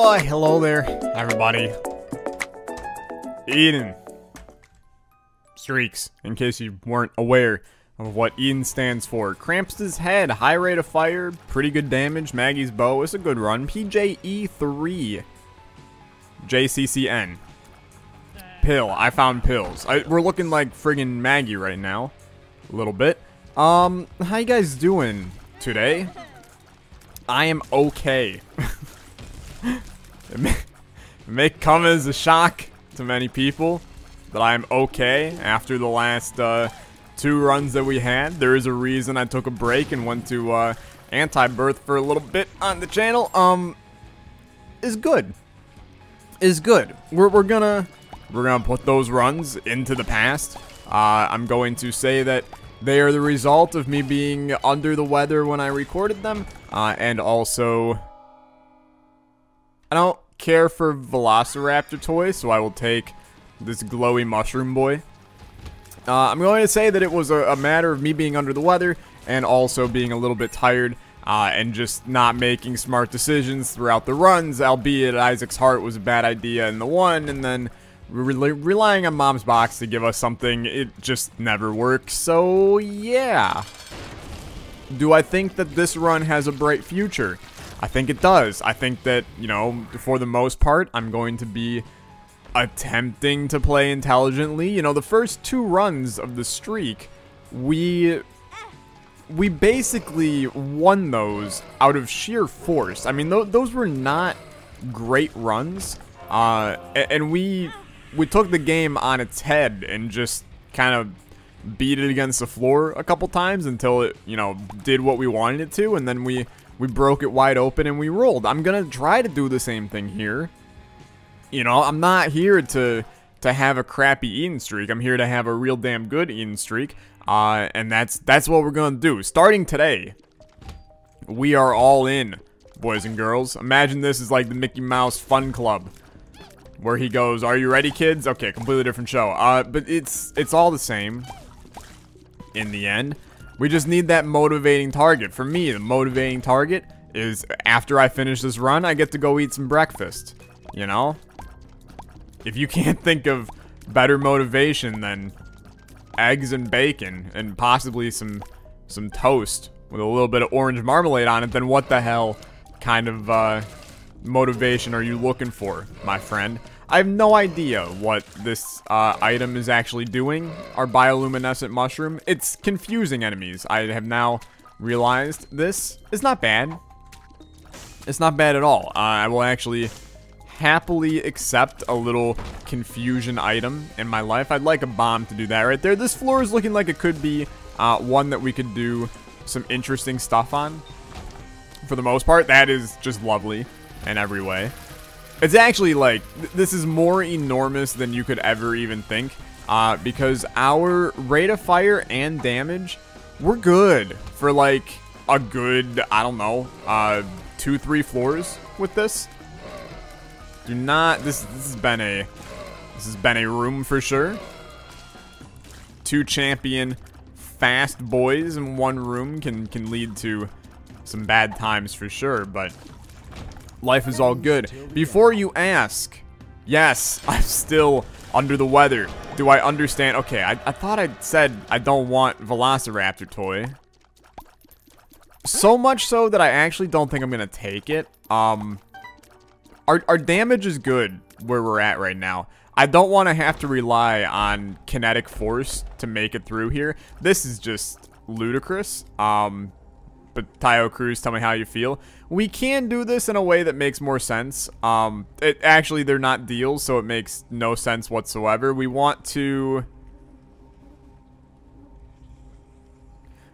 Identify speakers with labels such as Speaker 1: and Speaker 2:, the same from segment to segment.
Speaker 1: Oh, hello there, everybody. Eden. Streaks, in case you weren't aware of what Eden stands for. Cramps' head, high rate of fire, pretty good damage. Maggie's bow, it's a good run. PJE3. JCCN. Pill, I found pills. We're looking like friggin' Maggie right now. A little bit. How you guys doing today? I am okay. It may come as a shock to many people that I'm okay after the last 2 runs that we had. There is a reason I took a break and went to anti-birth for a little bit on the channel. Is good. We're gonna put those runs into the past. I'm going to say that they are the result of me being under the weather when I recorded them, and also I don't care for Velociraptor toys, so I will take this glowy mushroom boy. I'm going to say that it was a matter of me being under the weather and also being a little bit tired and just not making smart decisions throughout the runs, albeit Isaac's heart was a bad idea in the one, and then relying on Mom's box to give us something, it just never works. So yeah. Do I think that this run has a bright future? I think it does. I think that, you know, for the most part, I'm going to be attempting to play intelligently. You know, the first 2 runs of the streak, we basically won those out of sheer force. I mean, those were not great runs, and we took the game on its head and just kind of beat it against the floor a couple times until it, you know, did what we wanted it to, and then we broke it wide open and we rolled. I'm gonna try to do the same thing here. You know, I'm not here to have a crappy Eden streak. I'm here to have a real damn good Eden streak. And that's what we're gonna do. Starting today, we are all in, boys and girls. Imagine this is like the Mickey Mouse Fun Club, where he goes, "Are you ready, kids?" Okay, completely different show. But it's all the same in the end. We just need that motivating target. For me, the motivating target is after I finish this run, I get to go eat some breakfast. You know? If you can't think of better motivation than eggs and bacon and possibly some toast with a little bit of orange marmalade on it, then what the hell kind of motivation are you looking for, my friend? I have no idea what this item is actually doing, our bioluminescent mushroom. It's confusing enemies. I have now realized this is not bad. It's not bad at all. I will actually happily accept a little confusion item in my life. I'd like a bomb to do that right there. This floor is looking like it could be one that we could do some interesting stuff on. For the most part, that is just lovely in every way. It's actually like, this is more enormous than you could ever even think, because our rate of fire and damage, we're good for like a good, I don't know, 2-3 floors with this. Do not, this has been a room for sure. 2 champion fast boys in 1 room can lead to some bad times for sure, but life is all good. Before you ask, yes, I'm still under the weather. Do I understand? Okay, I thought I said I don't want Velociraptor toy. So much so that I actually don't think I'm gonna take it. Our damage is good where we're at right now. I don't want to have to rely on kinetic force to make it through here. This is just ludicrous. But Tayo Cruz, tell me how you feel. We can do this in a way that makes more sense. Actually, they're not deals, so it makes no sense whatsoever. We want to...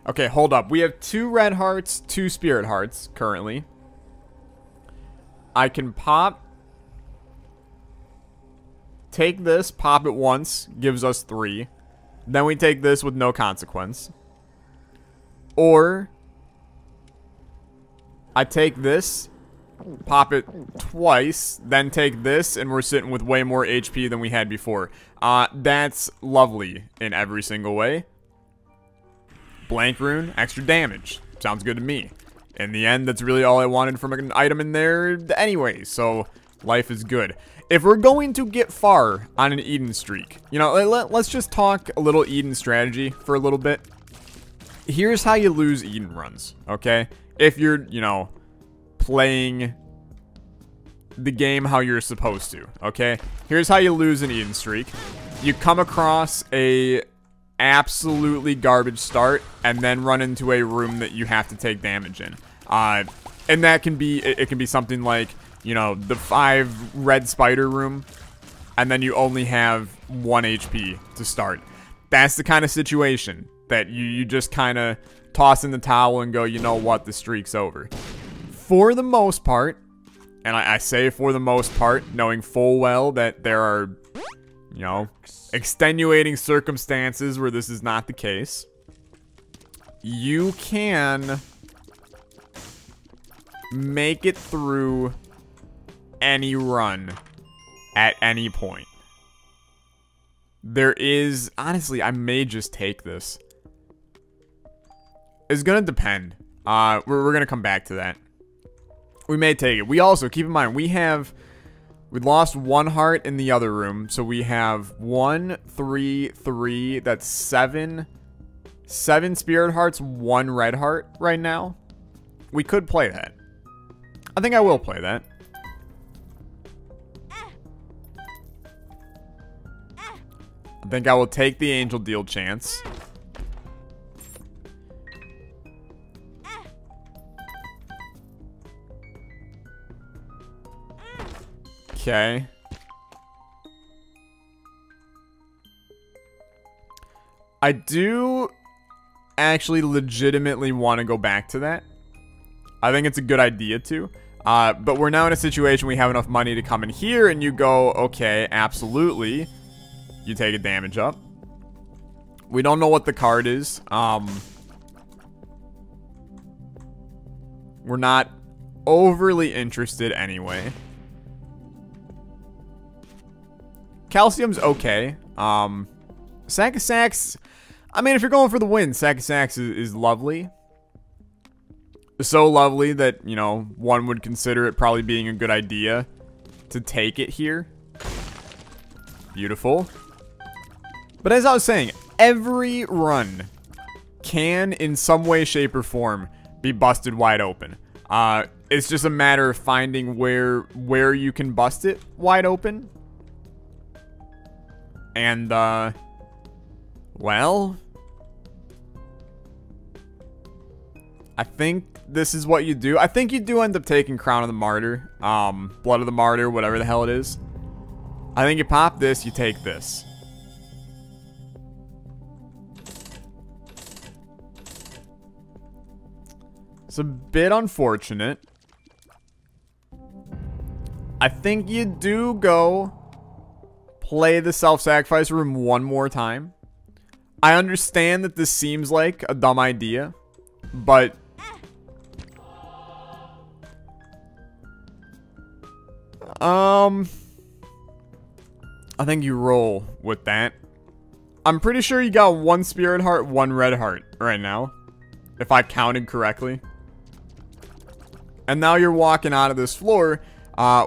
Speaker 1: Okay, hold up. We have 2 red hearts, 2 spirit hearts, currently. I can pop... Take this, pop it once, gives us 3. Then we take this with no consequence. Or... I take this, pop it twice, then take this, and we're sitting with way more HP than we had before. That's lovely in every single way. Blank rune, extra damage. Sounds good to me. In the end, that's really all I wanted from an item in there anyway, so Life is good. If we're going to get far on an Eden streak, you know, let's just talk a little Eden strategy for a little bit. Here's how you lose Eden runs, okay? If you're, you know, playing the game how you're supposed to, okay? Here's how you lose an Eden streak. You come across a absolutely garbage start and then run into a room that you have to take damage in. And that can be, it can be something like, you know, the 5 red spider room, and then you only have 1 HP to start. That's the kind of situation that you just kind of toss in the towel and go, you know what, the streak's over. For the most part, and I say for the most part, knowing full well that there are, you know, extenuating circumstances where this is not the case, you can make it through any run at any point. There is, honestly, I may just take this. It's gonna depend. We're gonna come back to that. We may take it. We also, keep in mind, we lost 1 heart in the other room, so we have 1, 3, 3, that's 7 spirit hearts, 1 red heart right now. We could play that. I think I will play that. I think I will take the angel deal chance. Okay. I do actually legitimately want to go back to that. I think it's a good idea to. But we're now in a situation we have enough money to come in here and you go, okay, absolutely. You take a damage up. We don't know what the card is. We're not overly interested anyway. Calcium's okay. Sack of Sacks, I mean, if you're going for the win, Sack of Sacks is lovely. So lovely that, you know, one would consider it probably being a good idea to take it here. Beautiful. But as I was saying, every run can, in some way, shape, or form, be busted wide open. It's just a matter of finding where you can bust it wide open. And, well, I think this is what you do. I think you do end up taking Crown of the Martyr, Blood of the Martyr, whatever the hell it is. I think you pop this, you take this. It's a bit unfortunate. I think you do go play the self-sacrifice room one more time. I understand that this seems like a dumb idea, but I think you roll with that. I'm pretty sure you got 1 spirit heart, 1 red heart right now, if I counted correctly. And now you're walking out of this floor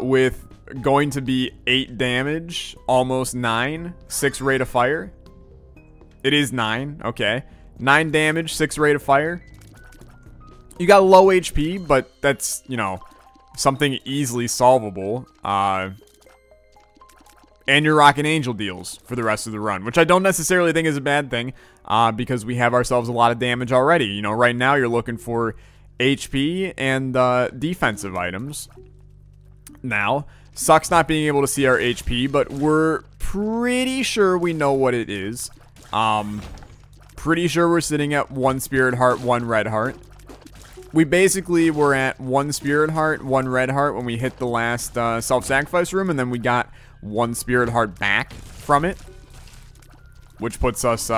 Speaker 1: with going to be 8 damage, almost 9, 6 rate of fire. It is 9, okay. 9 damage, 6 rate of fire. You got low HP, but that's, you know, something easily solvable. And you're rocking angel deals for the rest of the run, which I don't necessarily think is a bad thing, because we have ourselves a lot of damage already. You know, right now you're looking for HP and defensive items. Now, sucks not being able to see our HP, but we're pretty sure we know what it is. Pretty sure we're sitting at 1 spirit heart, 1 red heart. We basically were at 1 spirit heart, 1 red heart when we hit the last self-sacrifice room, and then we got 1 spirit heart back from it, which puts us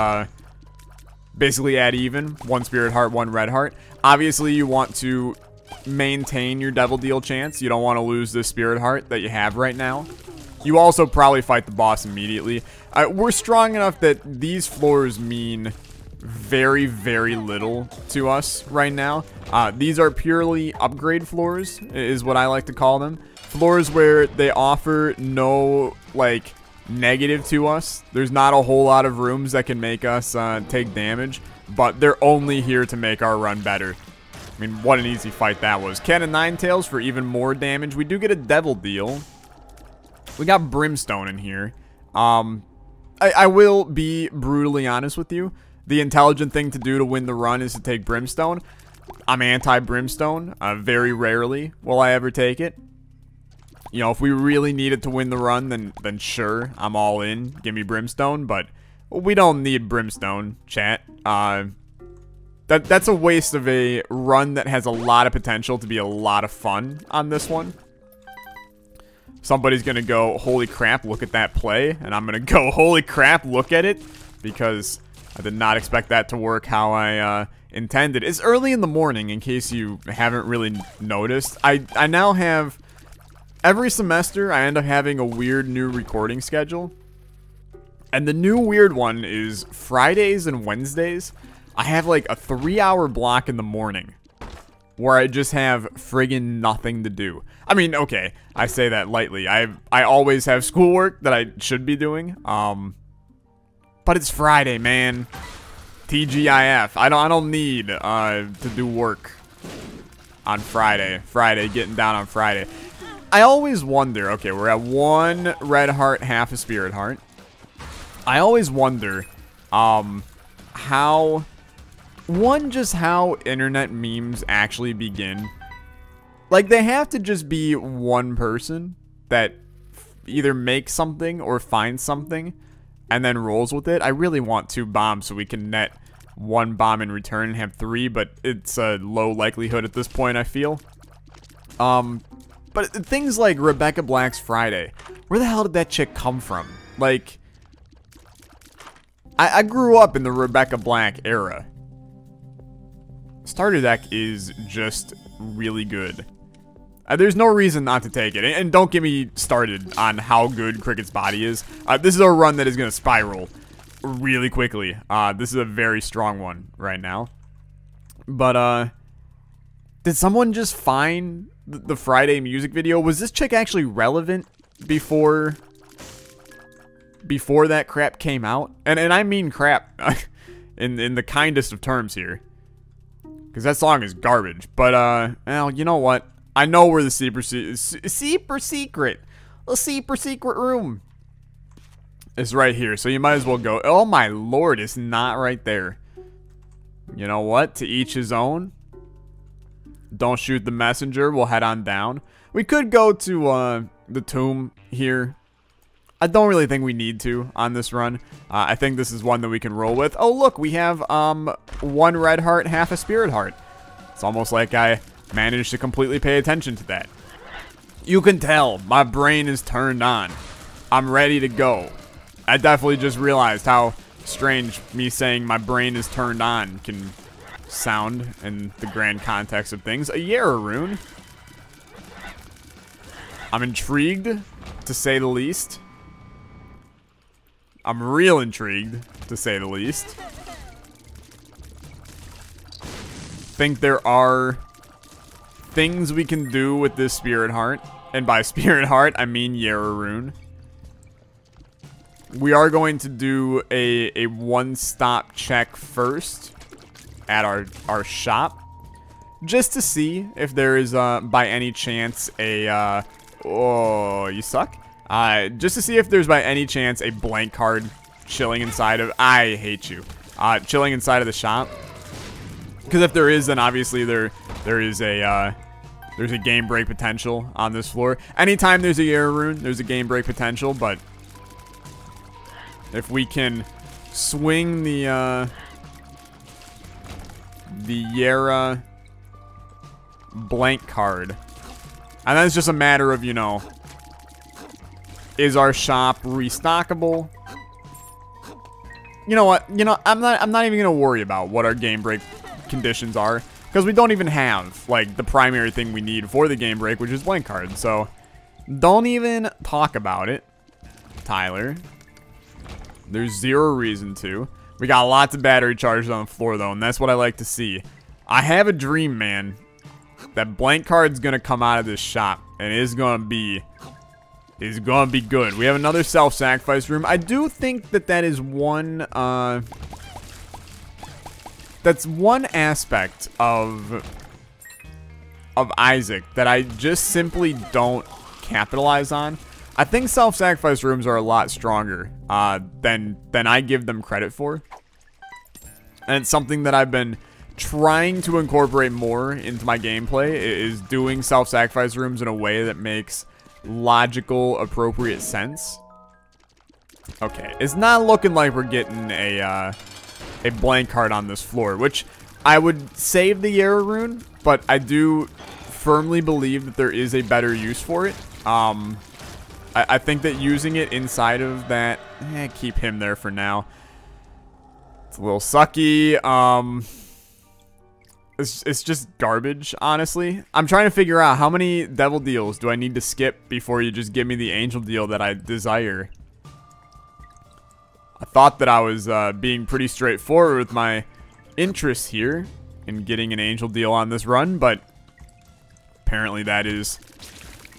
Speaker 1: basically at even. 1 spirit heart, 1 red heart. Obviously, you want to maintain your devil deal chance. You don't want to lose this spirit heart that you have right now. You also probably fight the boss immediately. We're strong enough that these floors mean very, very little to us right now. These are purely upgrade floors, is what I like to call them. Floors where they offer no, like, negative to us. There's not a whole lot of rooms that can make us take damage, but they're only here to make our run better. I mean, what an easy fight that was. Cat of Nine Tails for even more damage. We do get a Devil Deal. We got Brimstone in here. I will be brutally honest with you. The intelligent thing to do to win the run is to take Brimstone. I'm anti-Brimstone. Very rarely will I ever take it. You know, if we really need it to win the run, then sure, I'm all in. Give me Brimstone, but we don't need Brimstone, chat. That's a waste of a run that has a lot of potential to be a lot of fun on this one. Somebody's gonna go, holy crap, look at that play. And I'm gonna go, holy crap, look at it. Because I did not expect that to work how I intended. It's early in the morning, in case you haven't really noticed. I now have... Every semester, I end up having a weird new recording schedule. And the new weird one is Fridays and Wednesdays. I have like a 3-hour block in the morning where I just have friggin' nothing to do. I mean, okay, I say that lightly. I always have schoolwork that I should be doing. But it's Friday, man. TGIF. I don't need to do work on Friday. Getting down on Friday. I always wonder, okay, we're at 1 red heart, half a spirit heart. I always wonder, how internet memes actually begin. Like, they have to just be one person that either makes something or finds something and then rolls with it. I really want 2 bombs so we can net 1 bomb in return and have 3, but it's a low likelihood at this point, I feel. But things like Rebecca Black's Friday, where the hell did that chick come from? Like, I grew up in the Rebecca Black era. Starter deck is just really good. There's no reason not to take it. And don't get me started on how good Cricket's body is. This is a run that is going to spiral really quickly. This is a very strong one right now. But, did someone just find the Friday music video? Was this chick actually relevant before that crap came out? And I mean crap in the kindest of terms here. Because that song is garbage. But, well, you know what? I know where the super secret room is right here. So you might as well go. Oh my lord, it's not right there. You know what? To each his own. Don't shoot the messenger. We'll head on down. We could go to the tomb here. I don't really think we need to on this run. I think this is one that we can roll with. Oh, look, we have 1 red heart, half a spirit heart. It's almost like I managed to completely pay attention to that. You can tell my brain is turned on. I'm ready to go. I definitely just realized how strange me saying my brain is turned on can sound in the grand context of things. A Yara rune. I'm intrigued, to say the least. I'm real intrigued, to say the least. Think there are things we can do with this spirit heart. And by spirit heart, I mean Yara rune. We are going to do a one-stop check first at our shop, just to see if there is by any chance a oh, you suck. Just to see if there's by any chance a blank card chilling inside of, I hate you, chilling inside of the shop. Because if there is, then obviously there's a game break potential on this floor. Anytime there's a Yara rune, there's a game break potential, but if we can swing the Yara blank card, and then it's just a matter of, you know, is our shop restockable? You know what? You know, I'm not even gonna worry about what our game break conditions are, because we don't even have like the primary thing we need for the game break, which is blank cards. So don't even talk about it, Tyler. There's zero reason to. We got lots of battery charges on the floor, though, and that's what I like to see. I have a dream, man, that blank card's gonna come out of this shop, and it's gonna be good. We have another self-sacrifice room. I do think that that is one, that's one aspect of Isaac that I just simply don't capitalize on. I think self-sacrifice rooms are a lot stronger than I give them credit for. And it's something that I've been trying to incorporate more into my gameplay, is doing self-sacrifice rooms in a way that makes logical, appropriate sense. Okay, it's not looking like we're getting a blank card on this floor, which I would save the Yara rune, but I do firmly believe that there is a better use for it. I think that using it inside of that, keep him there for now. It's a little sucky. It's just garbage, honestly. I'm trying to figure out how many devil deals do I need to skip before you just give me the angel deal that I desire. I thought that I was being pretty straightforward with my interest here in getting an angel deal on this run, but apparently that is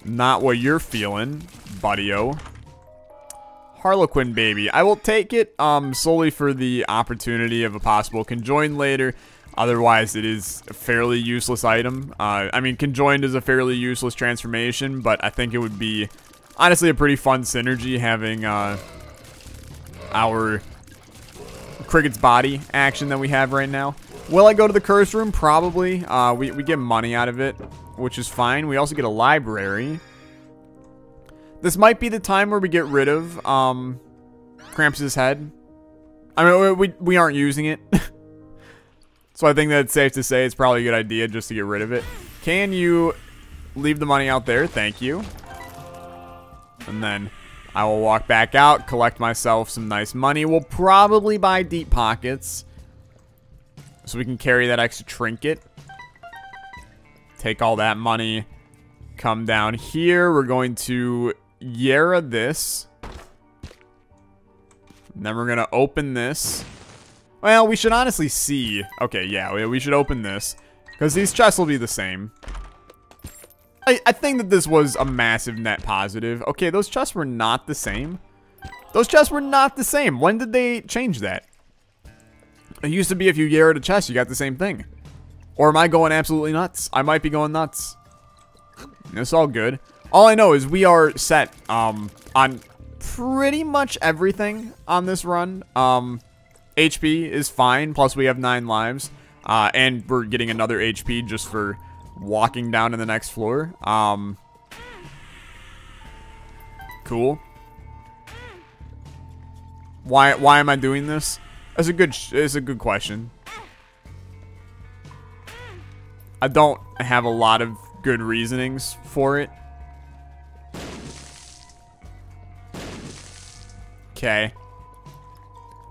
Speaker 1: not what you're feeling, buddy-o. Harlequin baby. I will take it solely for the opportunity of a possible conjoined later. Otherwise, it is a fairly useless item. I mean, conjoined is a fairly useless transformation, but I think it would be, honestly, a pretty fun synergy having our Cricket's body action that we have right now. Will I go to the curse room? Probably. We get money out of it, which is fine. We also get a library. This might be the time where we get rid of Krampus' head. I mean, we aren't using it. So I think that it's safe to say it's probably a good idea just to get rid of it. Can you leave the money out there? Thank you. And then I will walk back out, collect myself some nice money. We'll probably buy deep pockets so we can carry that extra trinket. Take all that money. Come down here. We're going to Yara this. And then we're going to open this. Well, we should honestly see. Okay, yeah, we should open this, because these chests will be the same. I think that this was a massive net positive. Okay, those chests were not the same. Those chests were not the same. When did they change that? It used to be if you Yara'd a chest, you got the same thing. Or am I going absolutely nuts? I might be going nuts. It's all good. All I know is we are set on pretty much everything on this run. HP is fine, plus we have 9 lives. And we're getting another HP just for walking down to the next floor. Cool. Why am I doing this? It's a good question. I don't have a lot of good reasonings for it. Okay.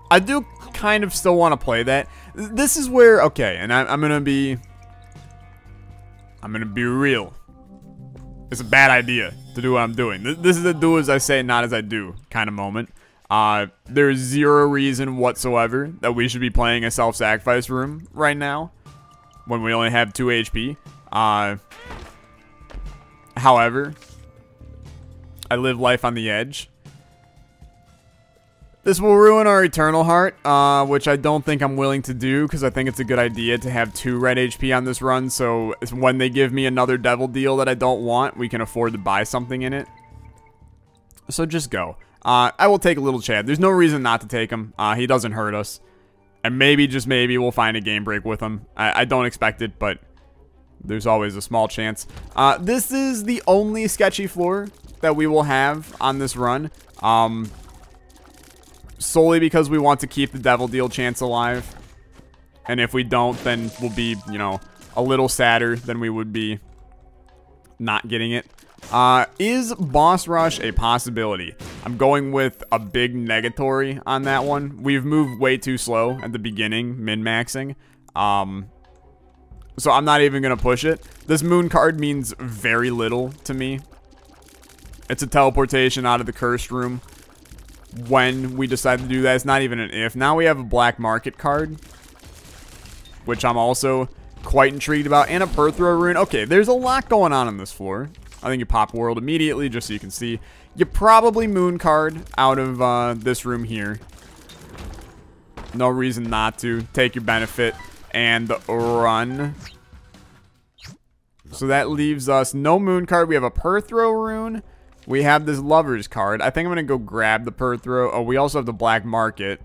Speaker 1: I do kind of still want to play that. This is where, okay, and I'm gonna be real. It's a bad idea to do what I'm doing. This is a do as I say, not as I do kind of moment. There's zero reason whatsoever that we should be playing a self-sacrifice room right now when we only have 2 HP. However, I live life on the edge. This will ruin our Eternal Heart, which I don't think I'm willing to do, because I think it's a good idea to have 2 red HP on this run, so when they give me another devil deal that I don't want, we can afford to buy something in it. So just go. I will take a little Chad. There's no reason not to take him. He doesn't hurt us. And maybe, just maybe, we'll find a game break with him. I don't expect it, but there's always a small chance. This is the only sketchy floor that we will have on this run. Solely because we want to keep the devil deal chance alive. And if we don't, then we'll be, you know, a little sadder than we would be not getting it. Is boss rush a possibility? I'm going with a big negatory on that one. We've moved way too slow at the beginning, min-maxing. So I'm not even going to push it. This moon card means very little to me. It's a teleportation out of the cursed room. when we decide to do that. It's not even an if. Now we have a black market card, which I'm also quite intrigued about, and a Perthrow rune. Okay, there's a lot going on this floor. I think you pop World immediately just so you can see. You probably Moon card out of this room here. No reason not to. Take your benefit and run. So that leaves us no Moon card. We have a Perthrow rune. We have this Lover's card. I think I'm going to go grab the Perthrow. Oh, we also have the Black Market.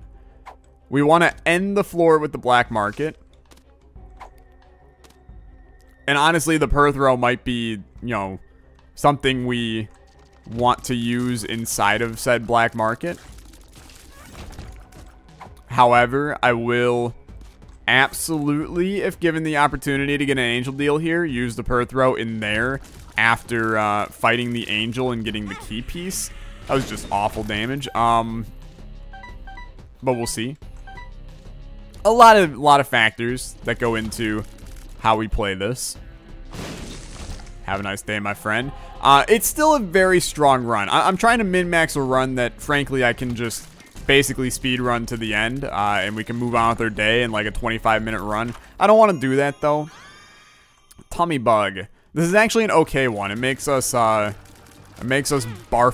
Speaker 1: We want to end the floor with the Black Market. And honestly, the Perthrow might be, you know, something we want to use inside of said Black Market. However, I will absolutely, if given the opportunity to get an Angel deal here, use the Perthrow in there after fighting the Angel and getting the key piece. That was just awful damage. But we'll see. A lot of factors that go into how we play this. Have a nice day, my friend. It's still a very strong run. I'm trying to min-max a run that, frankly, I can just basically speed run to the end, and we can move on with our day in like a 25-minute run. I don't want to do that, though. Tummy Bug. This is actually an okay one. It makes us barf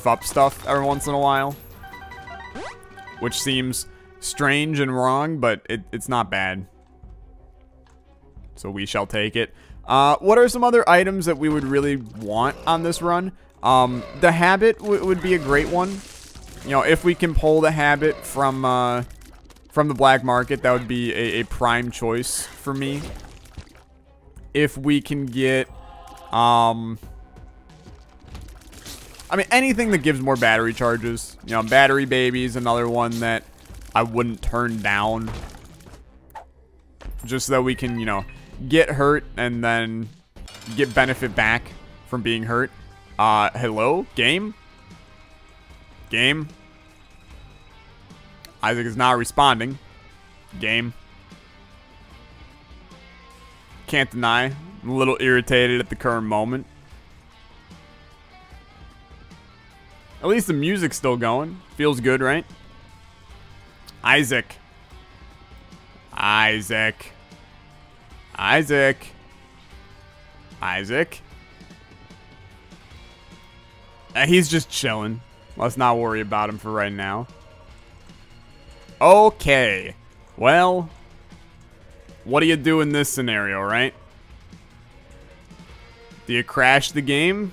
Speaker 1: up stuff every once in a while, which seems strange and wrong, but it's not bad. So we shall take it. What are some other items that we would really want on this run? The Habit would be a great one. You know, if we can pull the Habit from the Black Market, that would be a prime choice for me. If we can get, I mean, anything that gives more battery charges. You know, Battery Baby's another one that I wouldn't turn down. Just so that we can, you know, get hurt and then get benefit back from being hurt. Hello? Game? Game? Isaac is not responding. Game. Can't deny. I'm a little irritated at the current moment. At least the music's still going. Feels good, right? Isaac. Isaac. Isaac. Isaac. He's just chilling. Let's not worry about him for right now. Okay. Well, what do you do in this scenario, right? Do you crash the game?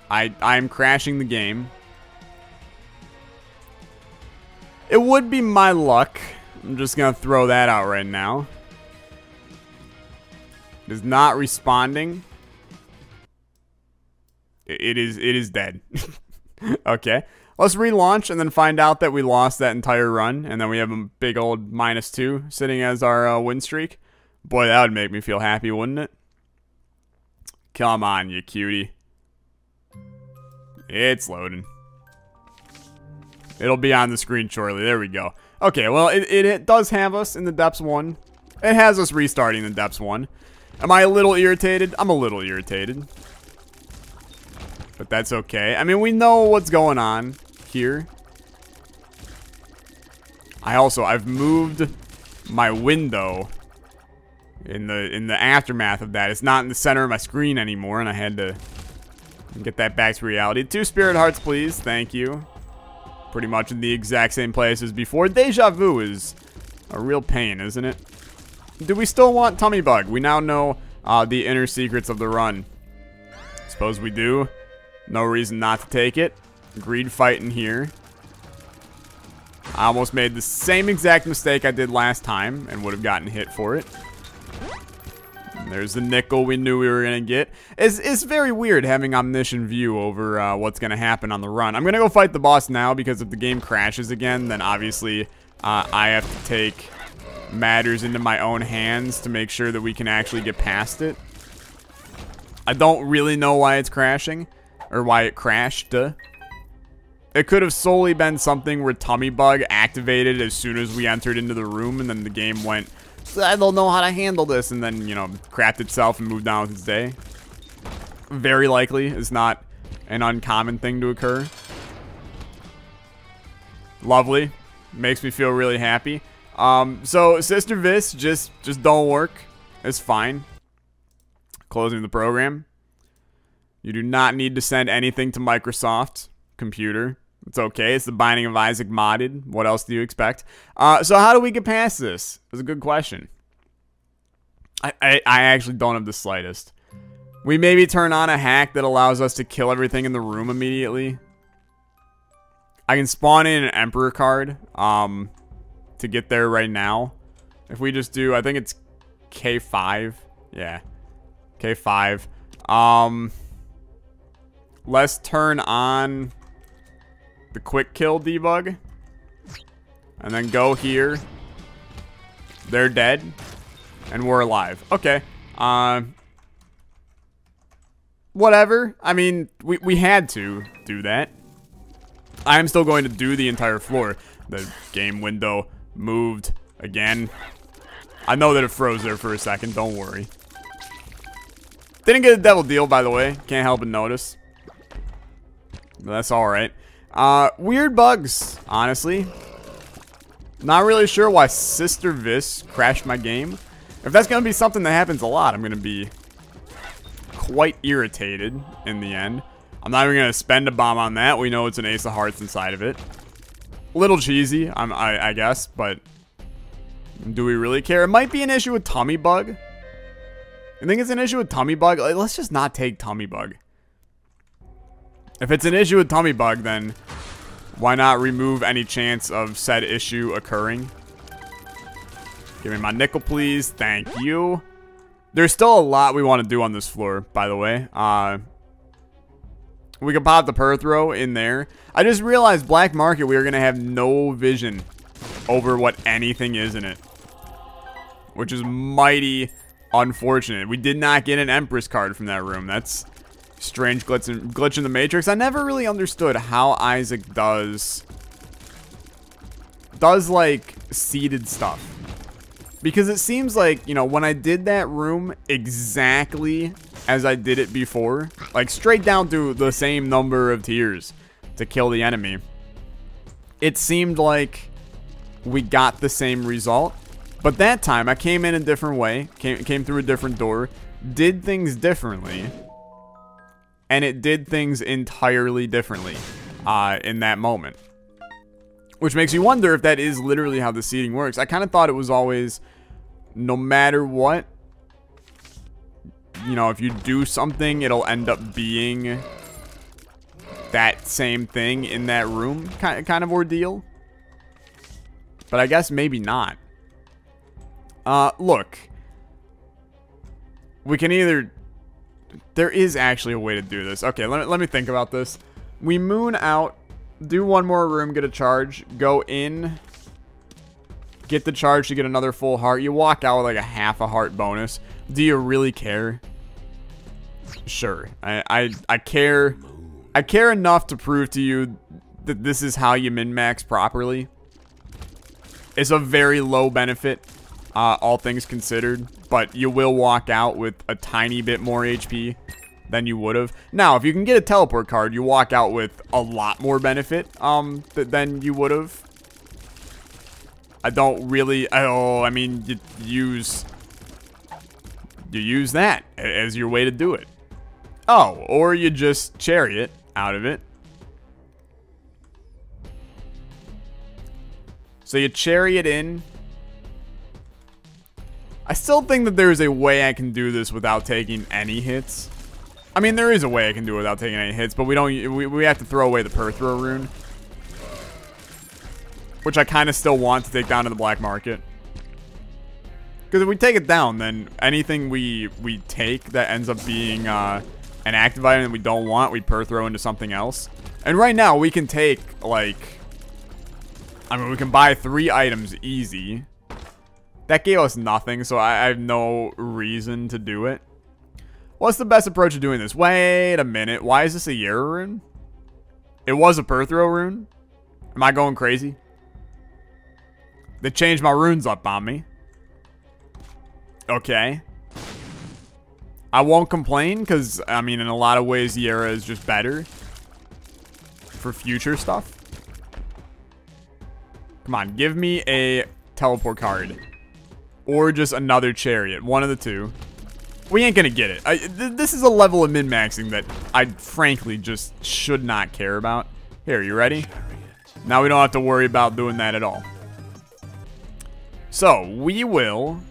Speaker 1: I'm crashing the game. It would be my luck. I'm just gonna throw that out right now. It is not responding. It is dead. Okay. Let's relaunch and then find out that we lost that entire run. And then we have a big old -2 sitting as our win streak. Boy, that would make me feel happy, wouldn't it? Come on, you cutie. It's loading. It'll be on the screen shortly. There we go. Okay, well, it does have us in the depths 1. It has us restarting the depths 1. Am I a little irritated? I'm a little irritated. But that's okay. I mean, we know what's going on here. I've moved my window in the aftermath of that. It's not in the center of my screen anymore, and I had to get that back to reality. 2 Spirit Hearts, please. Thank you. Pretty much in the exact same place as before. Deja Vu is a real pain, isn't it? Do we still want Tummy Bug? We now know the inner secrets of the run. Suppose we do. No reason not to take it. Greed fight in here. I almost made the same exact mistake I did last time and would have gotten hit for it. And there's the nickel we knew we were going to get. It's very weird having omniscient view over what's going to happen on the run. I'm going to go fight the boss now because if the game crashes again, then obviously I have to take matters into my own hands to make sure that we can actually get past it. I don't really know why it's crashing. Or why it crashed. It could have solely been something where Tummy Bug activated as soon as we entered into the room, and then the game went, I don't know how to handle this, and then, you know, crapped itself and moved on with its day. Very likely. It's not an uncommon thing to occur. Lovely. Makes me feel really happy. So Sister Vis just don't work. It's fine. Closing the program. You do not need to send anything to Microsoft computer. It's okay. It's the Binding of Isaac modded. What else do you expect? So how do we get past this? That's a good question. I actually don't have the slightest. We maybe turn on a hack that allows us to kill everything in the room immediately. I can spawn in an Emperor card to get there right now. If we just do, I think it's K5. Yeah. K5. Let's turn on the quick kill debug. And then go here. They're dead. And we're alive. Okay. Whatever. I mean, we had to do that. I am still going to do the entire floor. The game window moved again. I know that it froze there for a second. Don't worry. Didn't get a devil deal, by the way. Can't help but notice. But that's alright. Weird bugs, honestly. Not really sure why Sister Vis crashed my game. If that's going to be something that happens a lot, I'm going to be quite irritated in the end. I'm not even going to spend a bomb on that. We know it's an Ace of Hearts inside of it. Little cheesy, I guess, but do we really care? It might be an issue with Tummy Bug. I think it's an issue with Tummy Bug. Let's just not take Tummy Bug. If it's an issue with Tummy Bug, then why not remove any chance of said issue occurring? Give me my nickel, please. Thank you. There's still a lot we want to do on this floor, by the way. We can pop the per throw in there. I just realized Black Market, we are going to have no vision over what anything is in it. Which is mighty unfortunate. We did not get an Empress card from that room. That's strange glitch in the Matrix. I never really understood how Isaac does like seeded stuff. Because it seems like, you know, when I did that room exactly as I did it before, like straight down to the same number of tiers to kill the enemy, it seemed like we got the same result. But that time I came in a different way, came through a different door, did things differently, and it did things entirely differently in that moment. Which makes you wonder if that is literally how the seeding works. I kind of thought it was always, no matter what, you know, if you do something, it'll end up being that same thing in that room kind of ordeal. But I guess maybe not. Look. We can either... There is actually a way to do this. Okay, let me think about this. We moon out, do one more room, get a charge, go in, get the charge to get another full heart. You walk out with like a half a heart bonus. Do you really care? Sure. I care. I care enough to prove to you that this is how you min-max properly. It's a very low benefit, all things considered, but you will walk out with a tiny bit more HP than you would have. Now, if you can get a teleport card, you walk out with a lot more benefit than you would have. I don't really... Oh, I mean, you use that as your way to do it. Oh, or you just chariot out of it. So you chariot in. I still think that there's a way I can do this without taking any hits. I mean, there is a way I can do it without taking any hits, but we have to throw away the per throw rune. Which I kind of still want to take down to the black market. Because if we take it down, then anything we take that ends up being an active item that we don't want, we per throw into something else. And right now, we can take, like... I mean, we can buy 3 items easy. That gave us nothing, so I have no reason to do it. What's the best approach to doing this? Wait a minute. Why is this a Yara rune? It was a per throw rune? Am I going crazy? They changed my runes up on me. Okay. I won't complain, because, I mean, in a lot of ways, Yara is just better. for future stuff. Come on, give me a teleport card. Or just another chariot. One of the two. We ain't gonna get it. This is a level of min-maxing that I frankly just should not care about. Here, you ready? Now we don't have to worry about doing that at all. So, we will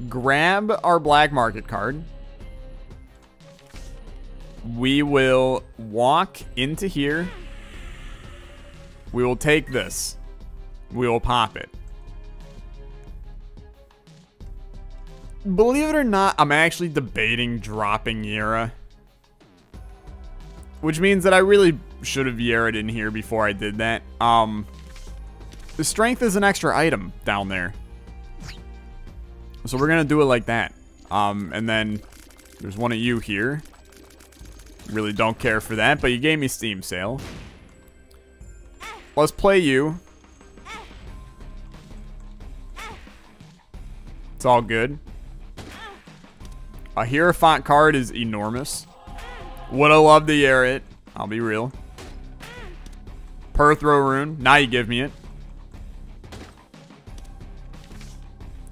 Speaker 1: grab our black market card. We will walk into here. We will take this. We will pop it. Believe it or not, I'm actually debating dropping Yera. Which means that I really should have Yera'd in here before I did that. The strength is an extra item down there. So we're going to do it like that. And then there's one of you here. Really don't care for that, but you gave me Steam Sale. Let's play you. It's all good. A Hierophant card is enormous. Would have loved to Yera it. I'll be real. Perthrow Rune. Now you give me it.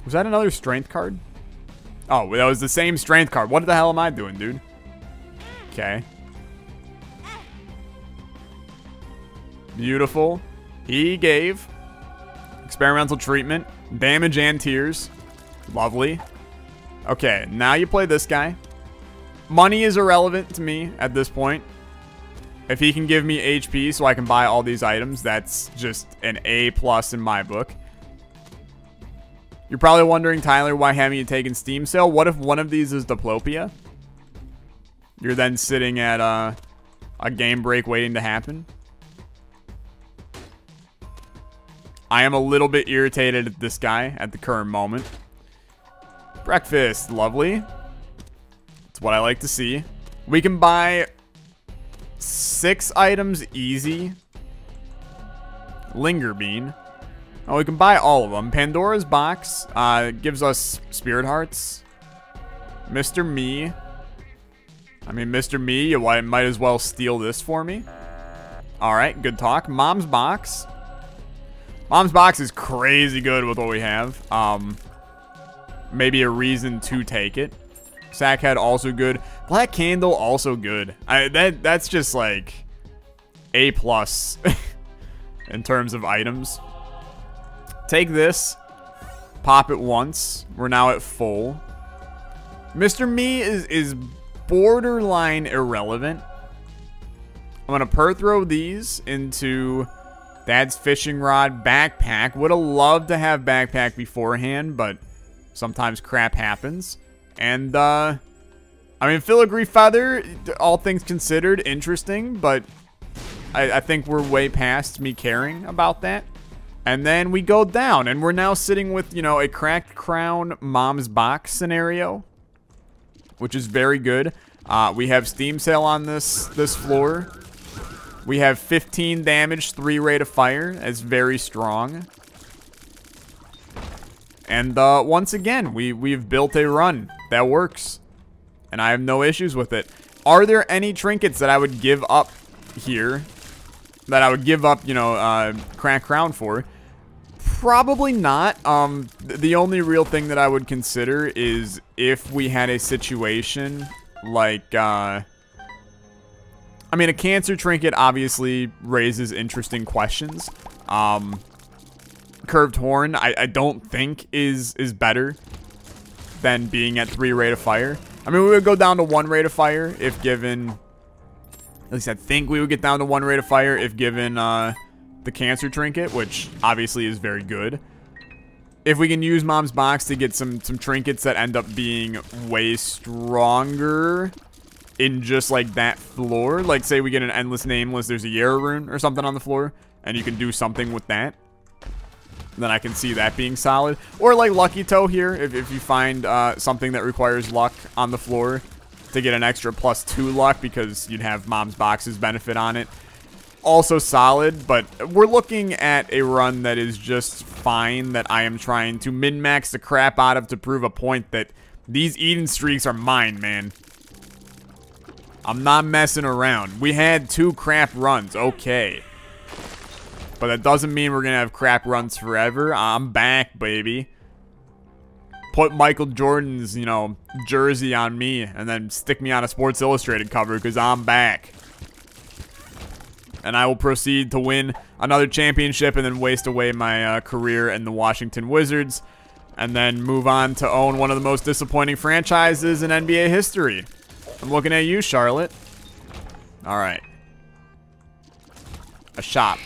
Speaker 1: Was that another strength card? Oh, that was the same strength card. What the hell am I doing, dude? Okay. Beautiful. He gave experimental treatment, damage and tears. Lovely. Okay, now you play this guy. Money is irrelevant to me at this point. If he can give me HP so I can buy all these items, that's just an A+ in my book. You're probably wondering, Tyler, why haven't you taken Steam Sale? What if one of these is Diplopia? You're then sitting at a game break waiting to happen. I am a little bit irritated at this guy at the current moment. Breakfast, lovely. That's what I like to see. We can buy 6 items easy. Linger Bean. Oh, we can buy all of them. Pandora's Box gives us Spirit Hearts. Mr. Me. I mean, Mr. Me, you might as well steal this for me. Alright, good talk. Mom's Box. Mom's Box is crazy good with what we have. Maybe a reason to take it. Sackhead also good. Black Candle also good. That's just like A+ in terms of items. Take this. Pop it once. We're now at full. Mr. Me is borderline irrelevant. I'm going to Perthrow these into Dad's Fishing Rod, Backpack. Would have loved to have Backpack beforehand, but sometimes crap happens. And, I mean, Filigree Feather, all things considered, interesting, but I think we're way past me caring about that. And then we go down, and we're now sitting with, you know, a Cracked Crown Mom's Box scenario, which is very good. We have Steam Sale on this floor. We have 15 damage, 3 rate of fire. That's very strong. And once again, we've built a run that works. And I have no issues with it. Are there any trinkets that I would give up here? That I would give up, you know, Cracked Crown for? Probably not. The only real thing that I would consider is if we had a situation like, I mean, a cancer trinket obviously raises interesting questions. Curved Horn, I don't think is better than being at 3 rate of fire. I mean, we would go down to 1 rate of fire if given... At least I think we would get down to 1 rate of fire if given the cancer trinket, which obviously is very good. If we can use Mom's Box to get some trinkets that end up being way stronger in just like that floor, like say we get an Endless Nameless, there's a Yera rune or something on the floor, and you can do something with that, then I can see that being solid. Or like Lucky Toe here, if you find something that requires luck on the floor to get an extra +2 luck because you'd have Mom's Box's benefit on it. Also solid, but we're looking at a run that is just fine, that I am trying to min-max the crap out of to prove a point that these Eden streaks are mine, man. I'm not messing around. We had 2 crap runs, okay. But that doesn't mean we're going to have crap runs forever. I'm back, baby. Put Michael Jordan's, you know, jersey on me and then stick me on a Sports Illustrated cover because I'm back. And I will proceed to win another championship and then waste away my career in the Washington Wizards. And then move on to own one of the most disappointing franchises in NBA history. I'm looking at you, Charlotte. Alright. A shop.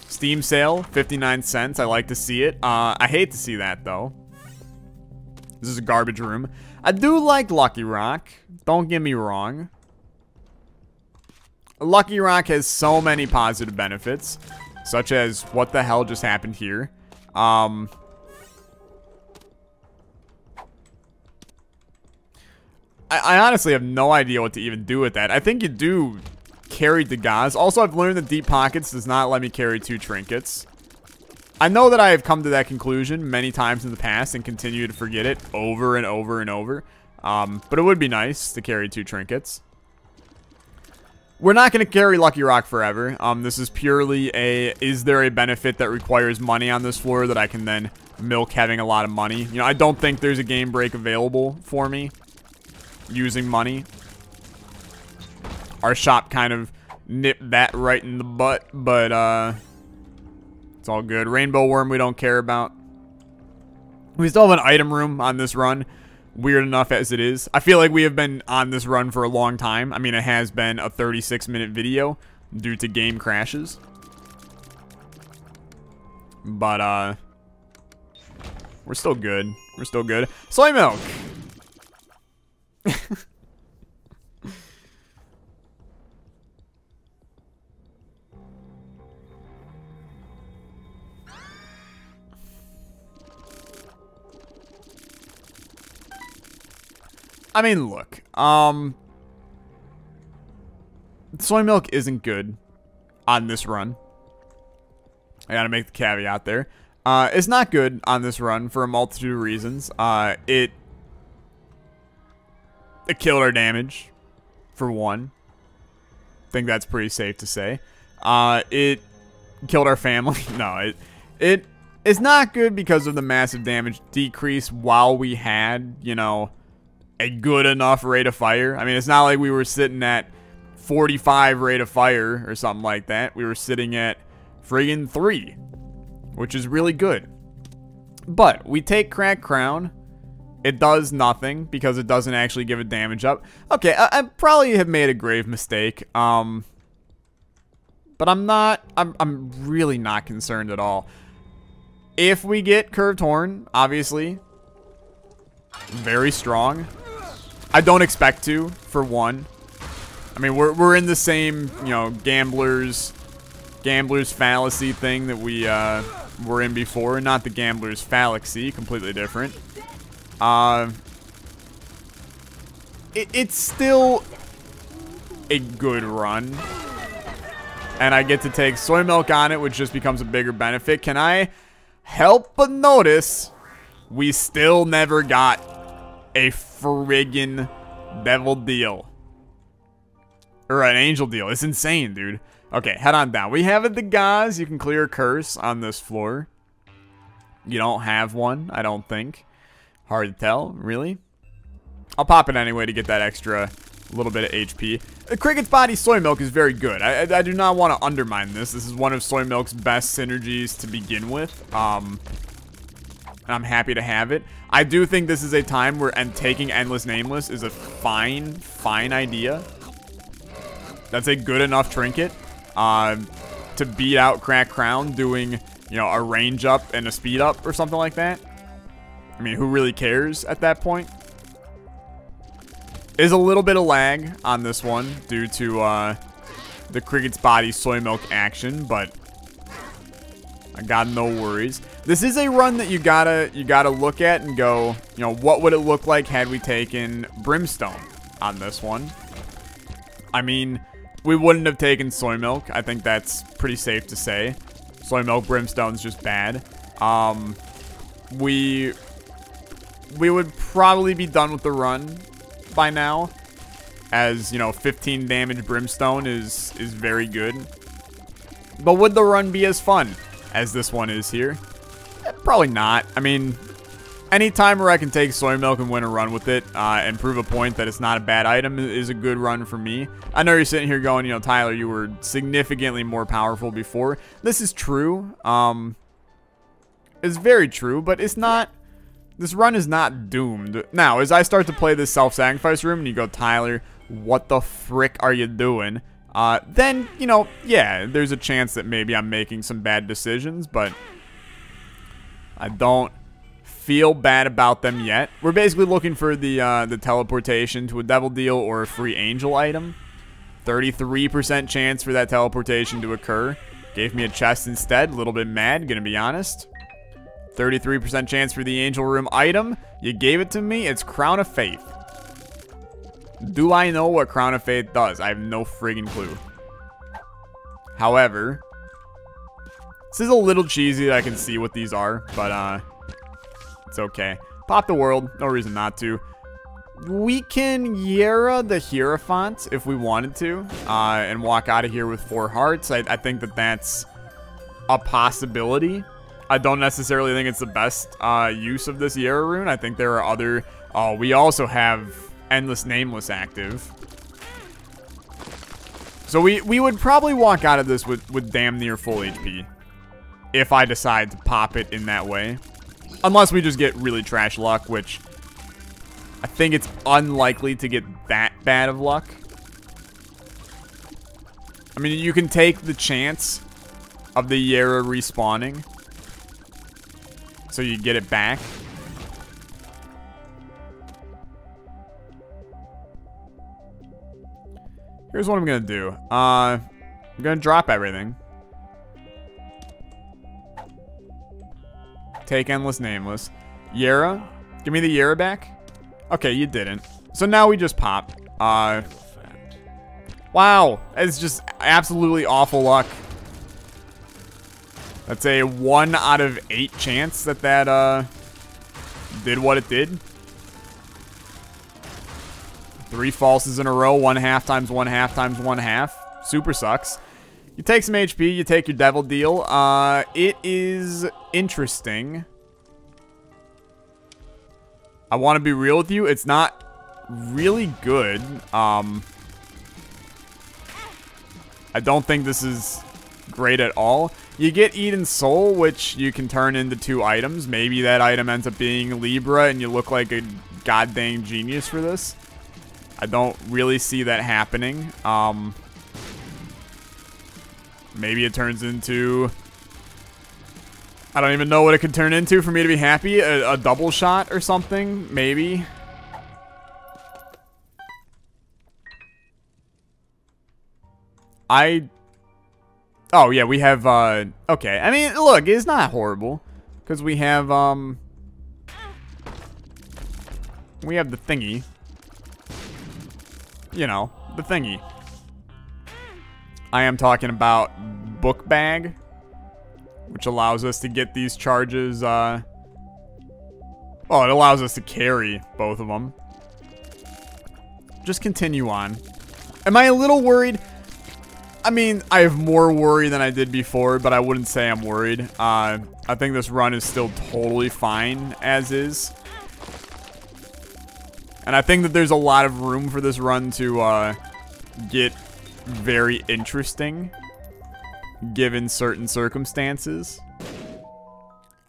Speaker 1: Steam sale, 59 cents. I like to see it. I hate to see that, though. This is a garbage room. I do like Lucky Rock. Don't get me wrong. Lucky Rock has so many positive benefits. Such as, what the hell just happened here? I honestly have no idea what to even do with that. I think you do carry the gauze. Also, I've learned that Deep Pockets does not let me carry 2 trinkets. I know that I have come to that conclusion many times in the past and continue to forget it over and over and over. But it would be nice to carry 2 trinkets. We're not going to carry Lucky Rock forever. This is purely a, is there a benefit that requires money on this floor that I can then milk having a lot of money? You know, I don't think there's a game break available for me using money. Our shop kind of nipped that right in the butt, but it's all good. Rainbow Worm we don't care about. We still have an item room on this run, weird enough as it is. I feel like we have been on this run for a long time. I mean, it has been a 36-minute video due to game crashes. But we're still good. We're still good. Soy Milk. I mean, look, Soy Milk isn't good on this run. I gotta make the caveat there. It's not good on this run for a multitude of reasons. It killed our damage, for one. I think that's pretty safe to say. It killed our family. No, it is not good because of the massive damage decrease while we had, you know, a good enough rate of fire. I mean, it's not like we were sitting at 45 rate of fire or something like that. We were sitting at friggin' 3, which is really good. But we take Cracked Crown. It does nothing because it doesn't actually give a damage up. Okay, I probably have made a grave mistake. But I'm really not concerned at all. If we get Curved Horn, obviously, very strong. I don't expect to, for one. I mean, we're in the same, you know, gambler's fallacy thing that we were in before. Not the gambler's fallacy, completely different. It's still a good run. And I get to take Soy Milk on it, which just becomes a bigger benefit. Can I help but notice we still never got a friggin' devil deal. Or an angel deal. It's insane, dude. Okay, head on down. We have the gauze. You can clear a curse on this floor. You don't have one, I don't think. Hard to tell, really. I'll pop it anyway to get that extra little bit of HP. The Cricket's Body Soy Milk is very good. I do not want to undermine this. This is one of Soy Milk's best synergies to begin with. And I'm happy to have it. I do think this is a time where taking Endless Nameless is a fine idea. That's a good enough trinket to beat out Cracked Crown doing, you know, a range up and a speed up or something like that. I mean, who really cares at that point? Is a little bit of lag on this one due to the Cricket's Body Soy Milk action, but I got no worries. This is a run that you gotta look at and go, you know, what would it look like had we taken Brimstone on this one? I mean, we wouldn't have taken Soy Milk. I think that's pretty safe to say. Soy Milk Brimstone's just bad. We would probably be done with the run by now. as, you know, 15 damage Brimstone is very good. But would the run be as fun as this one is here? Probably not. I mean, anytime where I can take Soy Milk and win a run with it and prove a point that it's not a bad item is a good run for me. I know you're sitting here going, you know, Tyler, you were significantly more powerful before. This is true. It's very true, but it's not... This run is not doomed. Now, as I start to play this self-sacrifice room and you go, Tyler, what the frick are you doing? Then, you know, yeah, there's a chance that maybe I'm making some bad decisions, but I don't feel bad about them yet. We're basically looking for the teleportation to a Devil Deal or a free Angel item. 33% chance for that teleportation to occur. Gave me a chest instead. A little bit mad, gonna be honest. 33% chance for the Angel Room item. You gave it to me. It's Crown of Faith. Do I know what Crown of Faith does? I have no friggin' clue. However, this is a little cheesy that I can see what these are, but it's okay. Pop the world. No reason not to. We can Yera the Hierophant if we wanted to, and walk out of here with 4 hearts. I think that that's a possibility. I don't necessarily think it's the best use of this Yera rune. I think there are other... Oh, we also have Endless Nameless active. So we would probably walk out of this with damn near full HP. If I decide to pop it in that way. Unless we just get really trash luck, which... I think it's unlikely to get that bad of luck. I mean, you can take the chance of the Yera respawning. So you get it back. Here's what I'm gonna do. I'm gonna drop everything. Take Endless Nameless. Yera? Give me the Yera back. Okay, you didn't. So now we just pop. Wow. It's just absolutely awful luck. That's a 1 out of 8 chance that did what it did. 3 falses in a row. 1/2 times 1/2 times 1/2. Super sucks. You take some HP. You take your Devil Deal. It is interesting. I want to be real with you. It's not really good. I don't think this is great at all. You get Eden Soul, which you can turn into 2 items. Maybe that item ends up being Libra and you look like a goddamn genius for this. I don't really see that happening. Maybe it turns into... I don't even know what it could turn into for me to be happy. A double shot or something, maybe. Oh, yeah, we have, okay. I mean, look, it's not horrible. Because we have the thingy. You know, the thingy. I am talking about Book Bag, which allows us to get these charges, well, it allows us to carry both of them. Just continue on. Am I a little worried? I mean, I have more worry than I did before, but I wouldn't say I'm worried. I think this run is still totally fine as is. And I think that there's a lot of room for this run to get very interesting, given certain circumstances.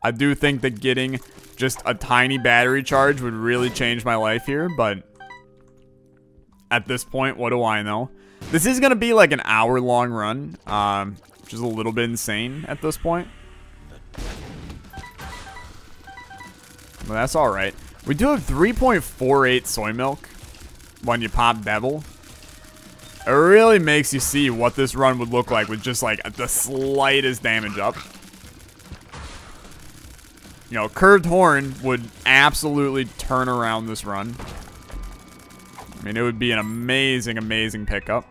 Speaker 1: I do think that getting just a tiny battery charge would really change my life here, but at this point, what do I know? This is going to be like an hour-long run, which is a little bit insane at this point. But that's alright. We do have 3.48 Soy Milk when you pop Devil. It really makes you see what this run would look like with just like the slightest damage up. You know, Curved Horn would absolutely turn around this run. I mean, it would be an amazing, amazing pickup.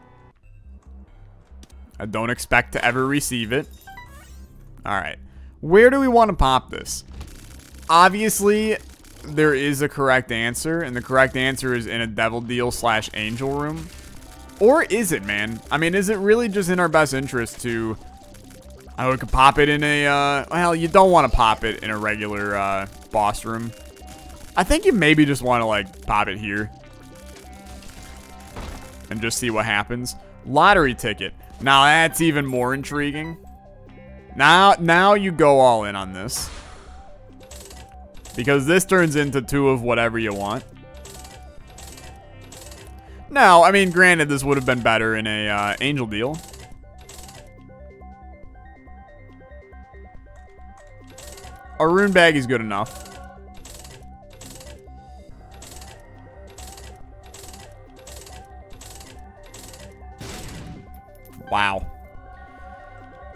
Speaker 1: I don't expect to ever receive it. Alright. Where do we want to pop this? Obviously, there is a correct answer, and the correct answer is in a Devil Deal / Angel Room. Or is it, man? I mean, is it really just in our best interest to... I could pop it in a, well, you don't want to pop it in a regular, boss room. I think you maybe just want to, like, pop it here. And just see what happens. Lottery ticket. Now that's even more intriguing. Now you go all in on this. Because this turns into 2 of whatever you want. Now, I mean, granted, this would have been better in a Angel Deal. A rune bag is good enough. Wow.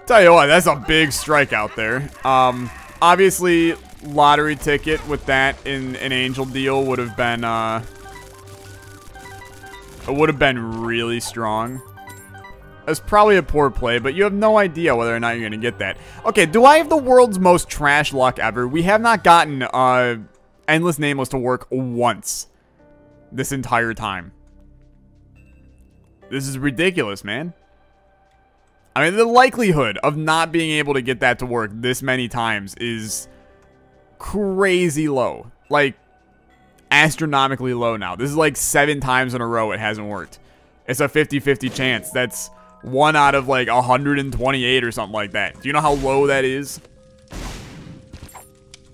Speaker 1: Tell you what, that's a big strike out there. Obviously, lottery ticket with that in an Angel Deal would have been, it would have been really strong. That's probably a poor play, but you have no idea whether or not you're going to get that. Okay, do I have the world's most trash luck ever? We have not gotten Endless Nameless to work once this entire time. This is ridiculous, man. I mean, the likelihood of not being able to get that to work this many times is crazy low. Like, astronomically low now. This is like 7 times in a row it hasn't worked. It's a 50-50 chance. That's 1 out of like 128 or something like that. Do you know how low that is?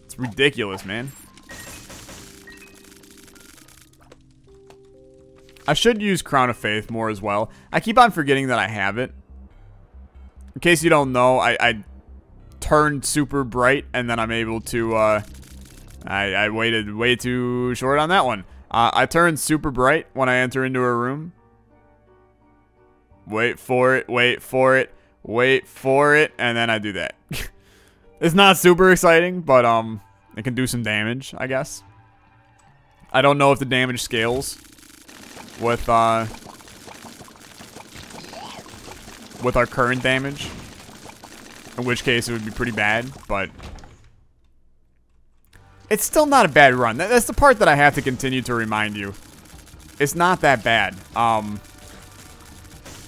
Speaker 1: It's ridiculous, man. I should use Crown of Faith more as well. I keep on forgetting that I have it. In case you don't know, I turned super bright, and then I'm able to, I waited way too short on that one. I turned super bright when I enter into a room. Wait for it, wait for it, wait for it, and then I do that. It's not super exciting, but, it can do some damage, I guess. I don't know if the damage scales with our current damage, in which case it would be pretty bad, but it's still not a bad run. That's the part that I have to continue to remind you. It's not that bad.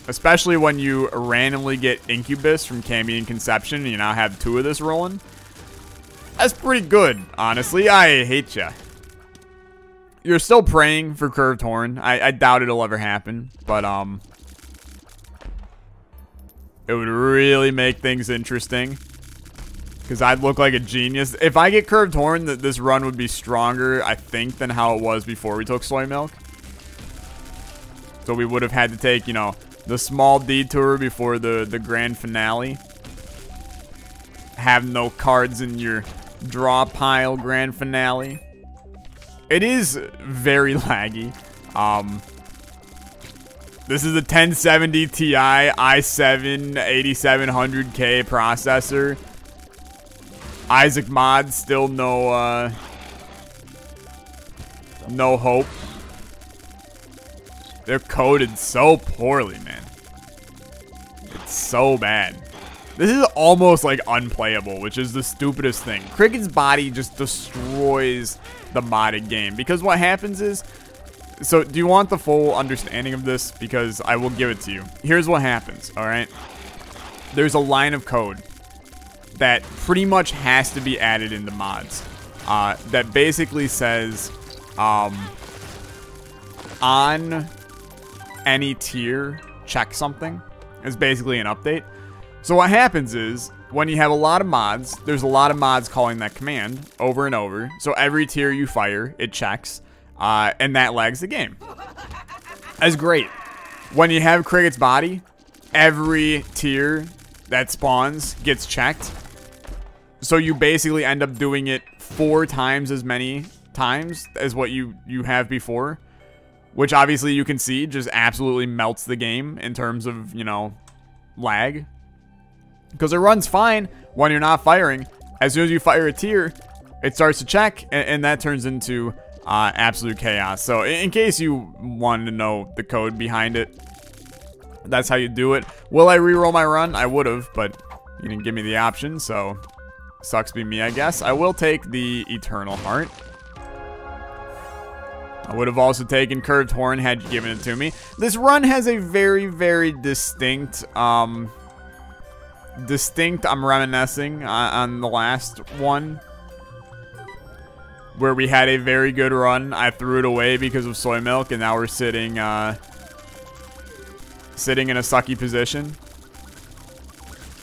Speaker 1: Especially when you randomly get Incubus from Cambion Conception and you now have 2 of this rolling. That's pretty good, honestly. I hate ya. You're still praying for Curved Horn. I doubt it'll ever happen, but, it would really make things interesting. Because I'd look like a genius. If I get Curved Horn, this run would be stronger, I think, than how it was before we took Soy Milk. So we would have had to take, you know, the small detour before the grand finale. Have no cards in your draw pile grand finale. It is very laggy. This is a 1070 Ti i7 8700K processor. Isaac Mod, still no hope. They're coded so poorly, man. It's so bad. This is almost like unplayable, which is the stupidest thing. Cricket's body just destroys the modded game. Because what happens is, so do you want the full understanding of this? Because I will give it to you. Here's what happens, alright? There's a line of code that pretty much has to be added into mods. That basically says, on any tier, check something. It's basically an update. So what happens is, when you have a lot of mods, there's a lot of mods calling that command over and over. So every tier you fire, it checks, and that lags the game. That's great. When you have Cricket's body, every tier that spawns gets checked. So you basically end up doing it 4 times as many times as what you have before. Which obviously you can see just absolutely melts the game in terms of, you know, lag. Because it runs fine when you're not firing. As soon as you fire a tier, it starts to check, and that turns into absolute chaos. So in case you wanted to know the code behind it, that's how you do it. Will I reroll my run? I would have, but you didn't give me the option, so sucks be me, I guess. I will take the Eternal Heart. I would have also taken Curved Horn had you given it to me. This run has a very, very distinct, I'm reminiscing on the last one, where we had a very good run. I threw it away because of Soy Milk, and now we're sitting in a sucky position.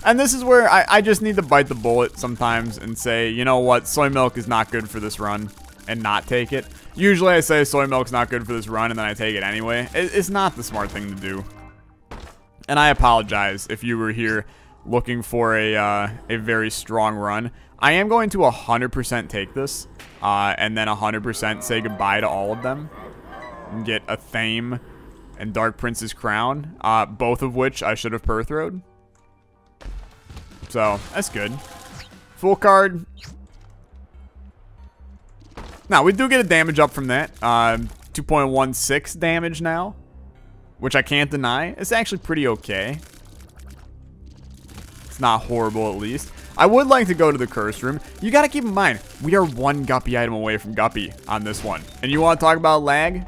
Speaker 1: And this is where I just need to bite the bullet sometimes and say, you know what, Soy Milk is not good for this run, and not take it. Usually I say Soy Milk's not good for this run, and then I take it anyway. It's not the smart thing to do. And I apologize if you were here looking for a very strong run. I am going to 100% take this, and then 100% say goodbye to all of them. And get a Thame and Dark Prince's Crown, both of which I should have Perthrowed. So, that's good. Full card. Now, we do get a damage up from that. 2.16 damage now, which I can't deny. It's actually pretty okay. It's not horrible, at least. I would like to go to the Curse Room. You got to keep in mind, we are one Guppy item away from Guppy on this one. And you want to talk about lag?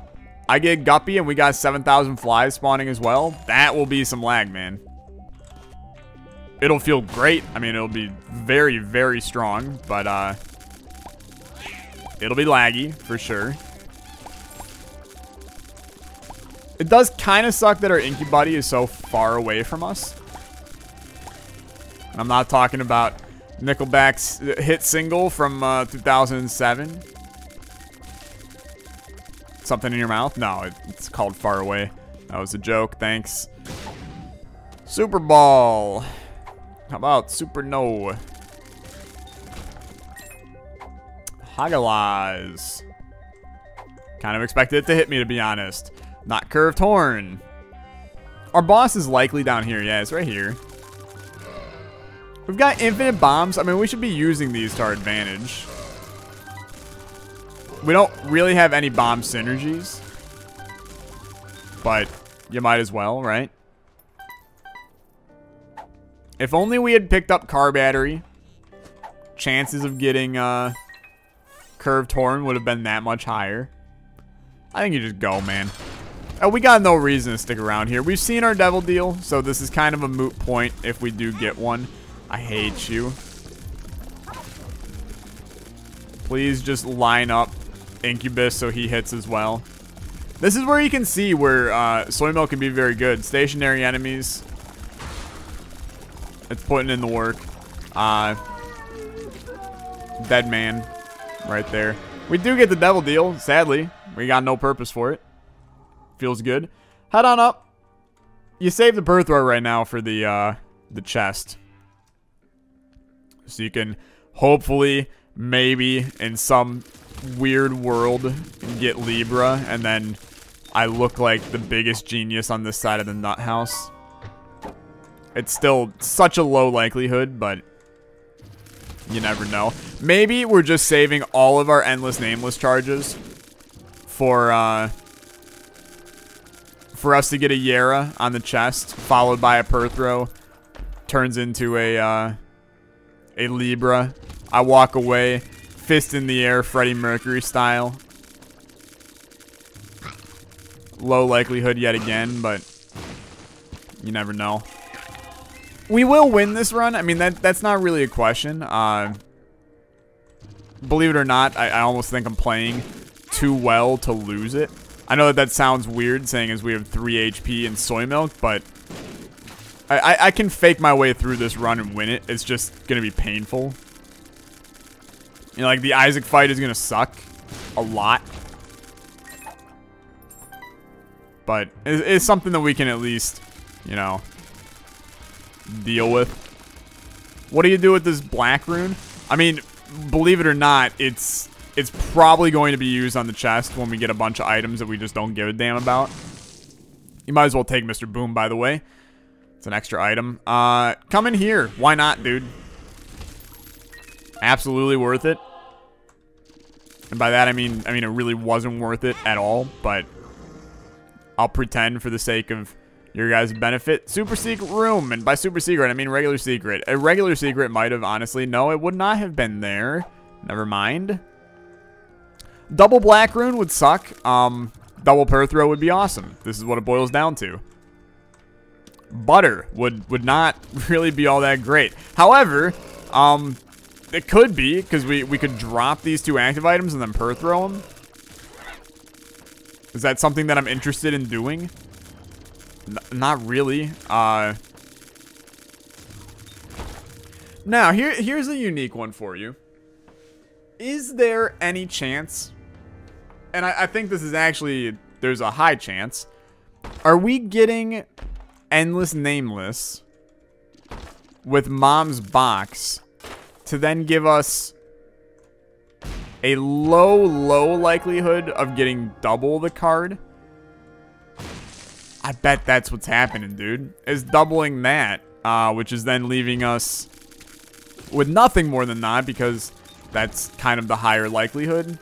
Speaker 1: I get Guppy, and we got 7,000 flies spawning as well. That will be some lag, man. It'll feel great. I mean, it'll be very, very strong, but it'll be laggy for sure. It does kind of suck that our Incubuddy is so far away from us. And I'm not talking about Nickelback's hit single from 2007. Something in your mouth? No, it's called Far Away. That was a joke. Thanks. Super Ball. How about Super No? Hagalaz. Kind of expected it to hit me, to be honest. Not Curved Horn. Our boss is likely down here. Yeah, it's right here. We've got infinite bombs. I mean, we should be using these to our advantage. We don't really have any bomb synergies, but you might as well, right? If only we had picked up Car Battery, chances of getting Curved Horn would have been that much higher. I think you just go, man. Oh, we got no reason to stick around here. We've seen our Devil Deal, so this is kind of a moot point if we do get one. I hate you. Please just line up Incubus so he hits as well. This is where you can see where Soy Milk can be very good. Stationary enemies. It's putting in the work. Dead man. Right there. We do get the Devil Deal, sadly. We got no purpose for it. Feels good. Head on up. You save the Perthrow right now for the chest. So you can hopefully, maybe, in some weird world, get Libra, and then I look like the biggest genius on this side of the nut house. It's still such a low likelihood, but you never know. Maybe we're just saving all of our endless Nameless charges for us to get a Yara on the chest, followed by a Perthrow. Turns into a Libra. I walk away, fist in the air, Freddie Mercury style. Low likelihood yet again, but you never know. We will win this run. I mean, that's not really a question. Believe it or not, I almost think I'm playing too well to lose it. I know that sounds weird, saying as we have 3 HP and Soy Milk, but I can fake my way through this run and win it. It's just going to be painful. You know, like, the Isaac fight is going to suck a lot. But it's something that we can at least, you know, deal with. What do you do with this black rune? I mean, believe it or not, it's probably going to be used on the chest when we get a bunch of items that we just don't give a damn about. You might as well take Mr. Boom, by the way. It's an extra item. Come in here. Why not, dude? Absolutely worth it. And by that I mean it really wasn't worth it at all, but I'll pretend for the sake of your guys' benefit. Super secret room, and by super secret I mean regular secret. A regular secret might have, honestly, no, it would not have been there. Never mind. Double Black Rune would suck. Double Perthrow would be awesome. This is what it boils down to. Butter would not really be all that great. However, it could be, because we could drop these 2 active items and then Perthrow them. Is that something that I'm interested in doing? Not really. Now, here's a unique one for you. Is there any chance, and I think this is actually, there's a high chance, are we getting Endless Nameless with Mom's Box to then give us a low likelihood of getting double the card? I bet that's what's happening, dude. Is doubling that, which is then leaving us with nothing more than that, because that's kind of the higher likelihood.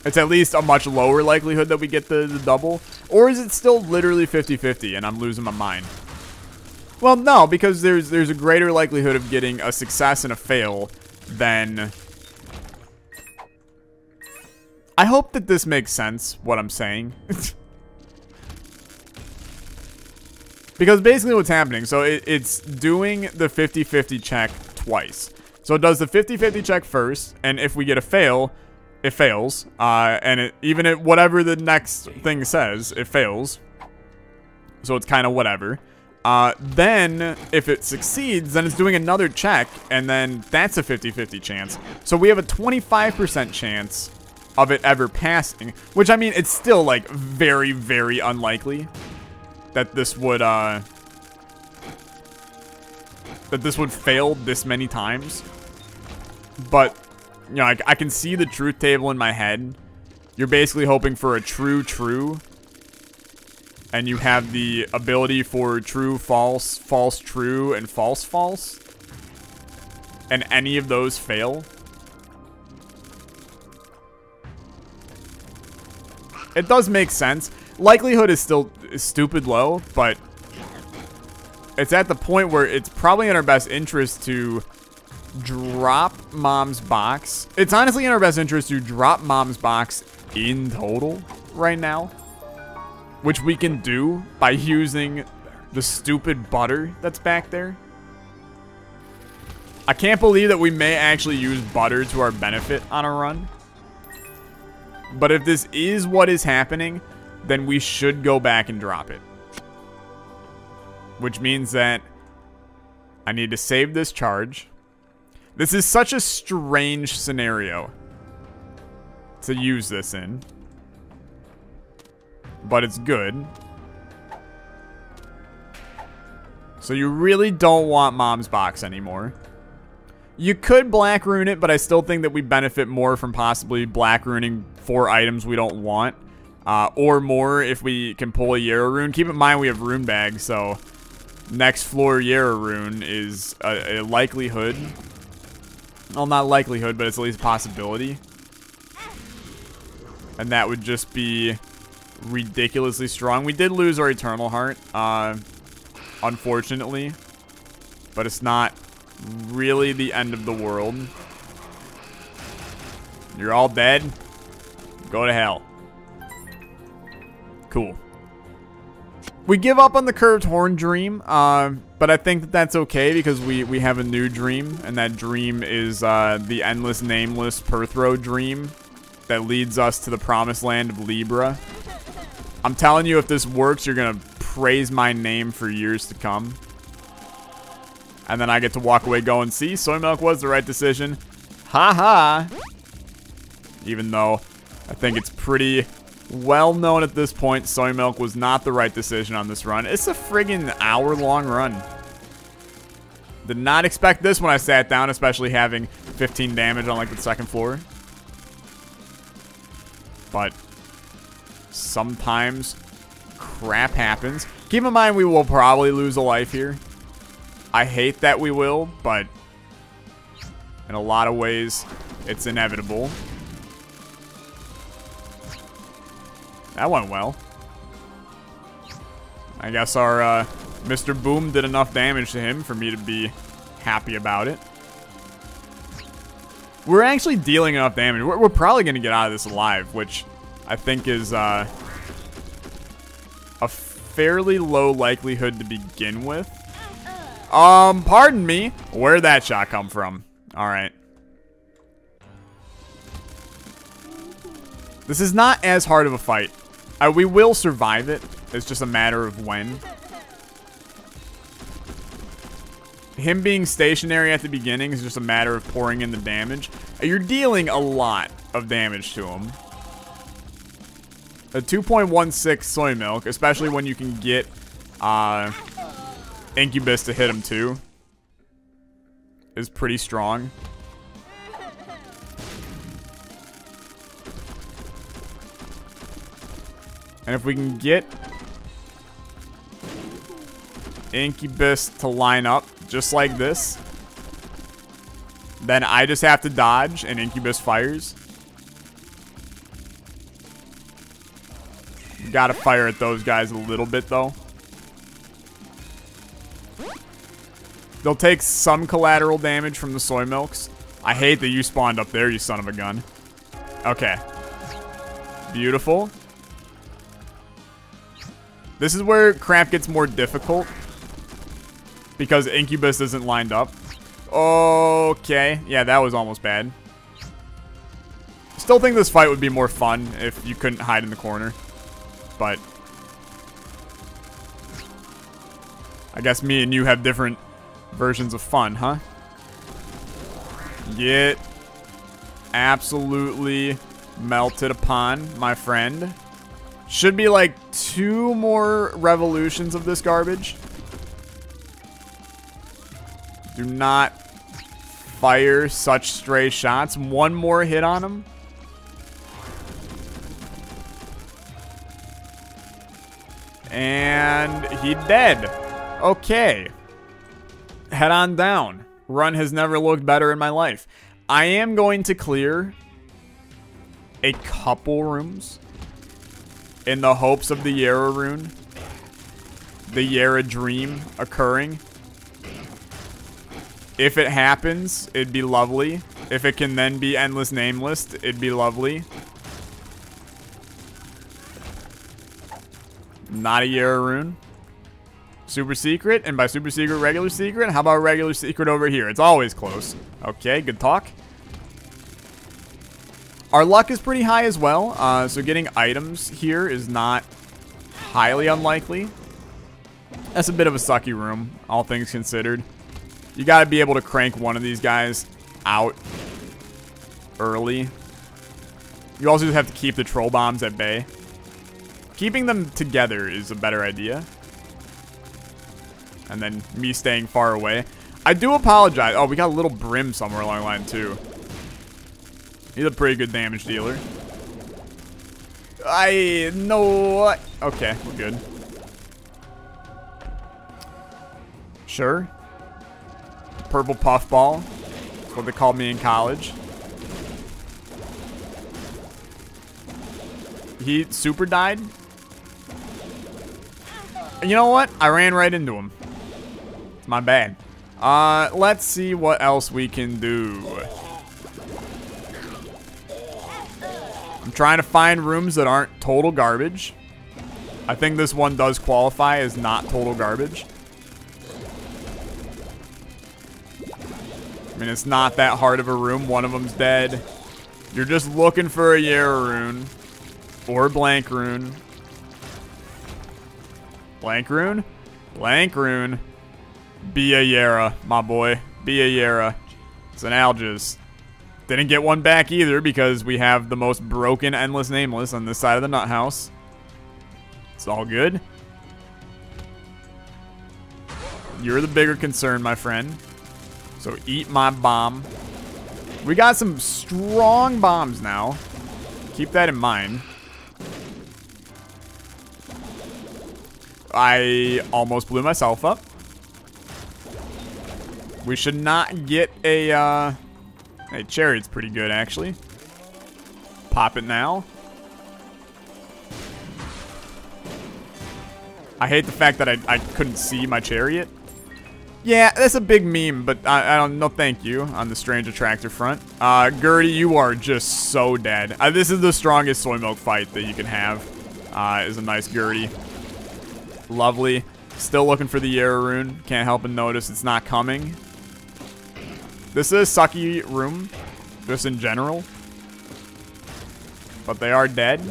Speaker 1: It's at least a much lower likelihood that we get the double. Or is it still literally 50-50 and I'm losing my mind? Well, no, because there's a greater likelihood of getting a success and a fail than... I hope that this makes sense, what I'm saying. Because basically what's happening, so it's doing the 50-50 check twice. So it does the 50-50 check first, and if we get a fail, it fails. And even at whatever the next thing says, it fails. So it's kind of whatever. Then, if it succeeds, then it's doing another check, and then that's a 50-50 chance. So we have a 25% chance of it ever passing. Which, I mean, it's still, like, very, very unlikely that this would, fail this many times. But, you know, I can see the truth table in my head. You're basically hoping for a true, and you have the ability for true, false, false, true, and false, false. And any of those fail. It does make sense. Likelihood is still stupid low, but it's at the point where it's probably in our best interest to drop Mom's Box. It's honestly in our best interest to drop Mom's Box in total right now, which we can do by using the stupid butter that's back there. I can't believe that we may actually use butter to our benefit on a run. But if this is what is happening, then we should go back and drop it. Which means that I need to save this charge. This is such a strange scenario to use this in. But it's good. So you really don't want Mom's Box anymore. You could Black Rune it, but I still think that we benefit more from possibly Black Runing 4 items we don't want. Or more if we can pull a Yarrow Rune. Keep in mind we have Rune Bag, so next floor Yarrow Rune is a likelihood. Well, not likelihood, but it's at least a possibility. And that would just be ridiculously strong. We did lose our Eternal Heart, unfortunately. But it's not really the end of the world. You're all dead. Go to hell. Cool. We give up on the Curved Horn Dream, but I think that that's okay because we have a new dream, and that dream is the Endless Nameless Perthrow Dream that leads us to the promised land of Libra. I'm telling you, if this works, you're going to praise my name for years to come. And then I get to walk away going, see, Soy Milk was the right decision. Ha-ha. Even though I think it's pretty well known at this point, Soy Milk was not the right decision on this run. It's a friggin' hour-long run. Did not expect this when I sat down, especially having 15 damage on, like, the second floor. But sometimes crap happens. Keep in mind we will probably lose a life here. I hate that we will, but in a lot of ways, it's inevitable. That went well. I guess our Mr. Boom did enough damage to him for me to be happy about it. We're actually dealing enough damage. We're probably going to get out of this alive, which I think is a fairly low likelihood to begin with. Pardon me. Where'd that shot come from? All right. This is not as hard of a fight. We will survive it. It's just a matter of when. Him being stationary at the beginning is just a matter of pouring in the damage. You're dealing a lot of damage to him. A 2.16 Soy Milk, especially when you can get Incubus to hit him too, is pretty strong. And if we can get Incubus to line up just like this, then I just have to dodge and Incubus fires. Gotta fire at those guys a little bit though. They'll take some collateral damage from the Soy Milks. I hate that you spawned up there, you son of a gun. Okay. Beautiful. This is where crap gets more difficult, because Incubus isn't lined up. Okay. Yeah, that was almost bad. Still think this fight would be more fun if you couldn't hide in the corner. But I guess me and you have different versions of fun, huh? Get absolutely melted upon, my friend. Should be like 2 more revolutions of this garbage. Do not fire such stray shots. 1 more hit on him. And he dead. Okay. Head on down. Run has never looked better in my life. I am going to clear a couple rooms in the hopes of the Yara rune, the Yara dream occurring. If it happens, it'd be lovely. If it can then be endless nameless, it'd be lovely. Not a Yara rune. Super secret, and by super secret, regular secret. How about regular secret over here? It's always close. Okay, good talk. Our luck is pretty high as well, so getting items here is not highly unlikely. That's a bit of a sucky room, all things considered. You gotta be able to crank one of these guys out early. You also just have to keep the troll bombs at bay. Keeping them together is a better idea. And then me staying far away. I do apologize. Oh, we got a little Brim somewhere along the line, too. He's a pretty good damage dealer. I know. Okay, we're good. Sure. Purple puffball. That's what they called me in college. He super died. You know what? I ran right into him. It's my bad. Let's see what else we can do. I'm trying to find rooms that aren't total garbage. I think this one does qualify as not total garbage. I mean, it's not that hard of a room. One of them's dead. You're just looking for a Yara rune. Or blank rune. Blank rune? Blank rune. Be a Yara, my boy. Be a Yara. It's an Algiz. Didn't get one back either because we have the most broken Endless Nameless on this side of the nut house. It's all good. You're the bigger concern, my friend. So eat my bomb. We got some strong bombs now. Keep that in mind. I almost blew myself up. We should not get a, hey, Chariot's pretty good, actually. Pop it now. I hate the fact that I couldn't see my Chariot. Yeah, that's a big meme, but I don't know. Thank you on the strange attractor front. Gertie, you are just so dead. This is the strongest soy milk fight that you can have. Is a nice Gertie. Lovely. Still looking for the Yara rune. Can't help but notice it's not coming. This is a sucky room, just in general. But they are dead.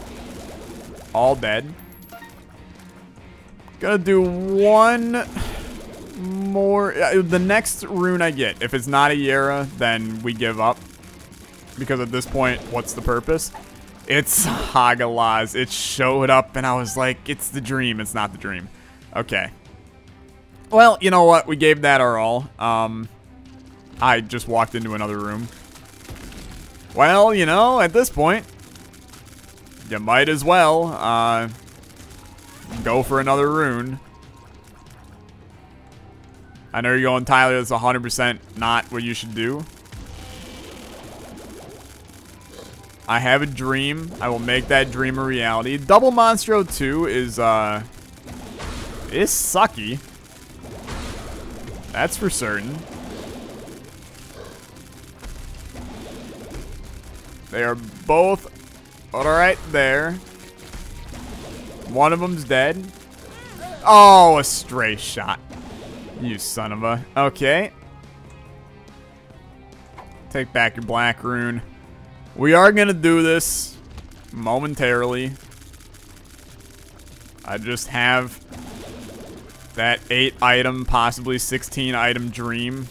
Speaker 1: All dead. Gonna do one more. The next rune I get, if it's not a Yara, then we give up. Because at this point, what's the purpose? It's Hagalaz. It showed up and I was like, it's the dream. It's not the dream. Okay. Well, you know what? We gave that our all. I just walked into another room. Well, you know, at this point, you might as well go for another rune. I know you're going, Tyler, that's 100% not what you should do. I have a dream. I will make that dream a reality. Double Monstro 2 is sucky. That's for certain. They are both right there. One of them's dead. Oh, a stray shot. You son of a... Okay. Take back your black rune. We are going to do this momentarily. I just have that 8 item, possibly 16 item dream.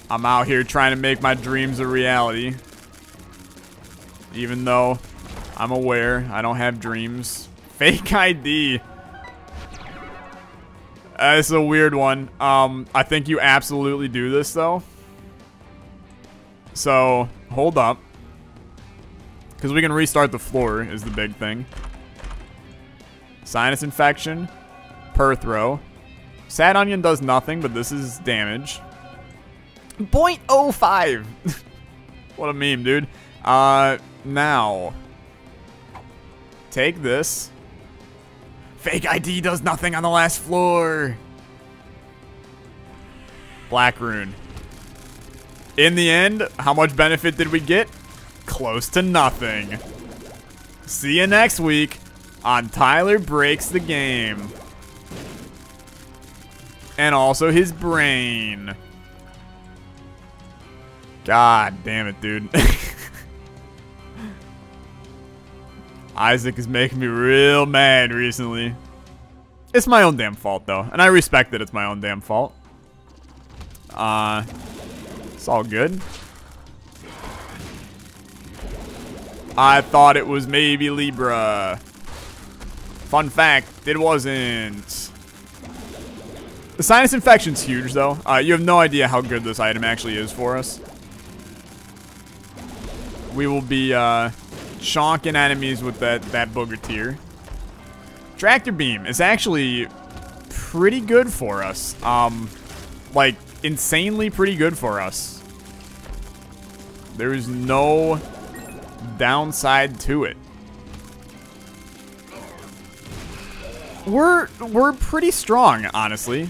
Speaker 1: I'm out here trying to make my dreams a reality. Even though I'm aware I don't have dreams. Fake ID. It's a weird one. I think you absolutely do this though. So, hold up. Because we can restart the floor is the big thing. Sinus infection. Perthrow. Sad Onion does nothing, but this is damage. 0.05. What a meme, dude. Now. Take this. Fake ID does nothing on the last floor. Black rune. In the end, how much benefit did we get? Close to nothing. See you next week on Tyler Breaks the Game. And also his brain. God damn it, dude. Isaac is making me real mad recently. It's my own damn fault, though. And I respect that it's my own damn fault. It's all good. I thought it was maybe Libra. Fun fact, it wasn't. The sinus infection's huge, though. You have no idea how good this item actually is for us. We will be chonking enemies with that booger tier. Tractor beam is actually pretty good for us. Like, insanely pretty good for us. There is no downside to it. We're pretty strong, honestly.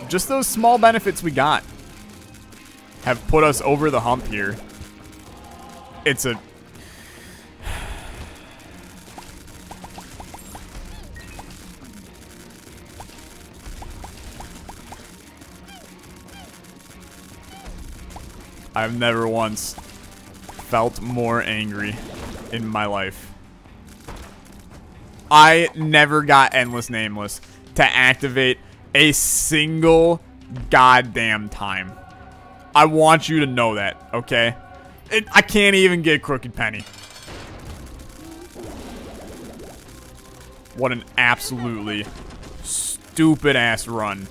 Speaker 1: Just those small benefits we got have put us over the hump here. It's a... I've never once felt more angry in my life. I never got Endless Nameless to activate a single goddamn time. I want you to know that, okay? I can't even get Crooked Penny. What an absolutely stupid-ass run.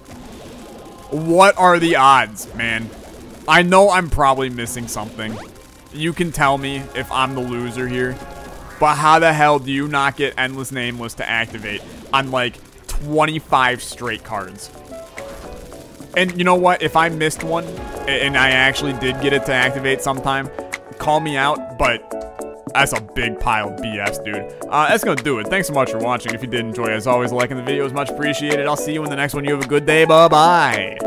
Speaker 1: What are the odds, man? I know I'm probably missing something. You can tell me if I'm the loser here. But how the hell do you not get Endless Nameless to activate on, like, 25 straight cards? And you know what? If I missed one, and I actually did get it to activate sometime, call me out, but That's a big pile of BS, dude. That's gonna do it. Thanks so much for watching. If you did enjoy, as always, liking the video is much appreciated. I'll see you in the next one. You have a good day. Bye-bye.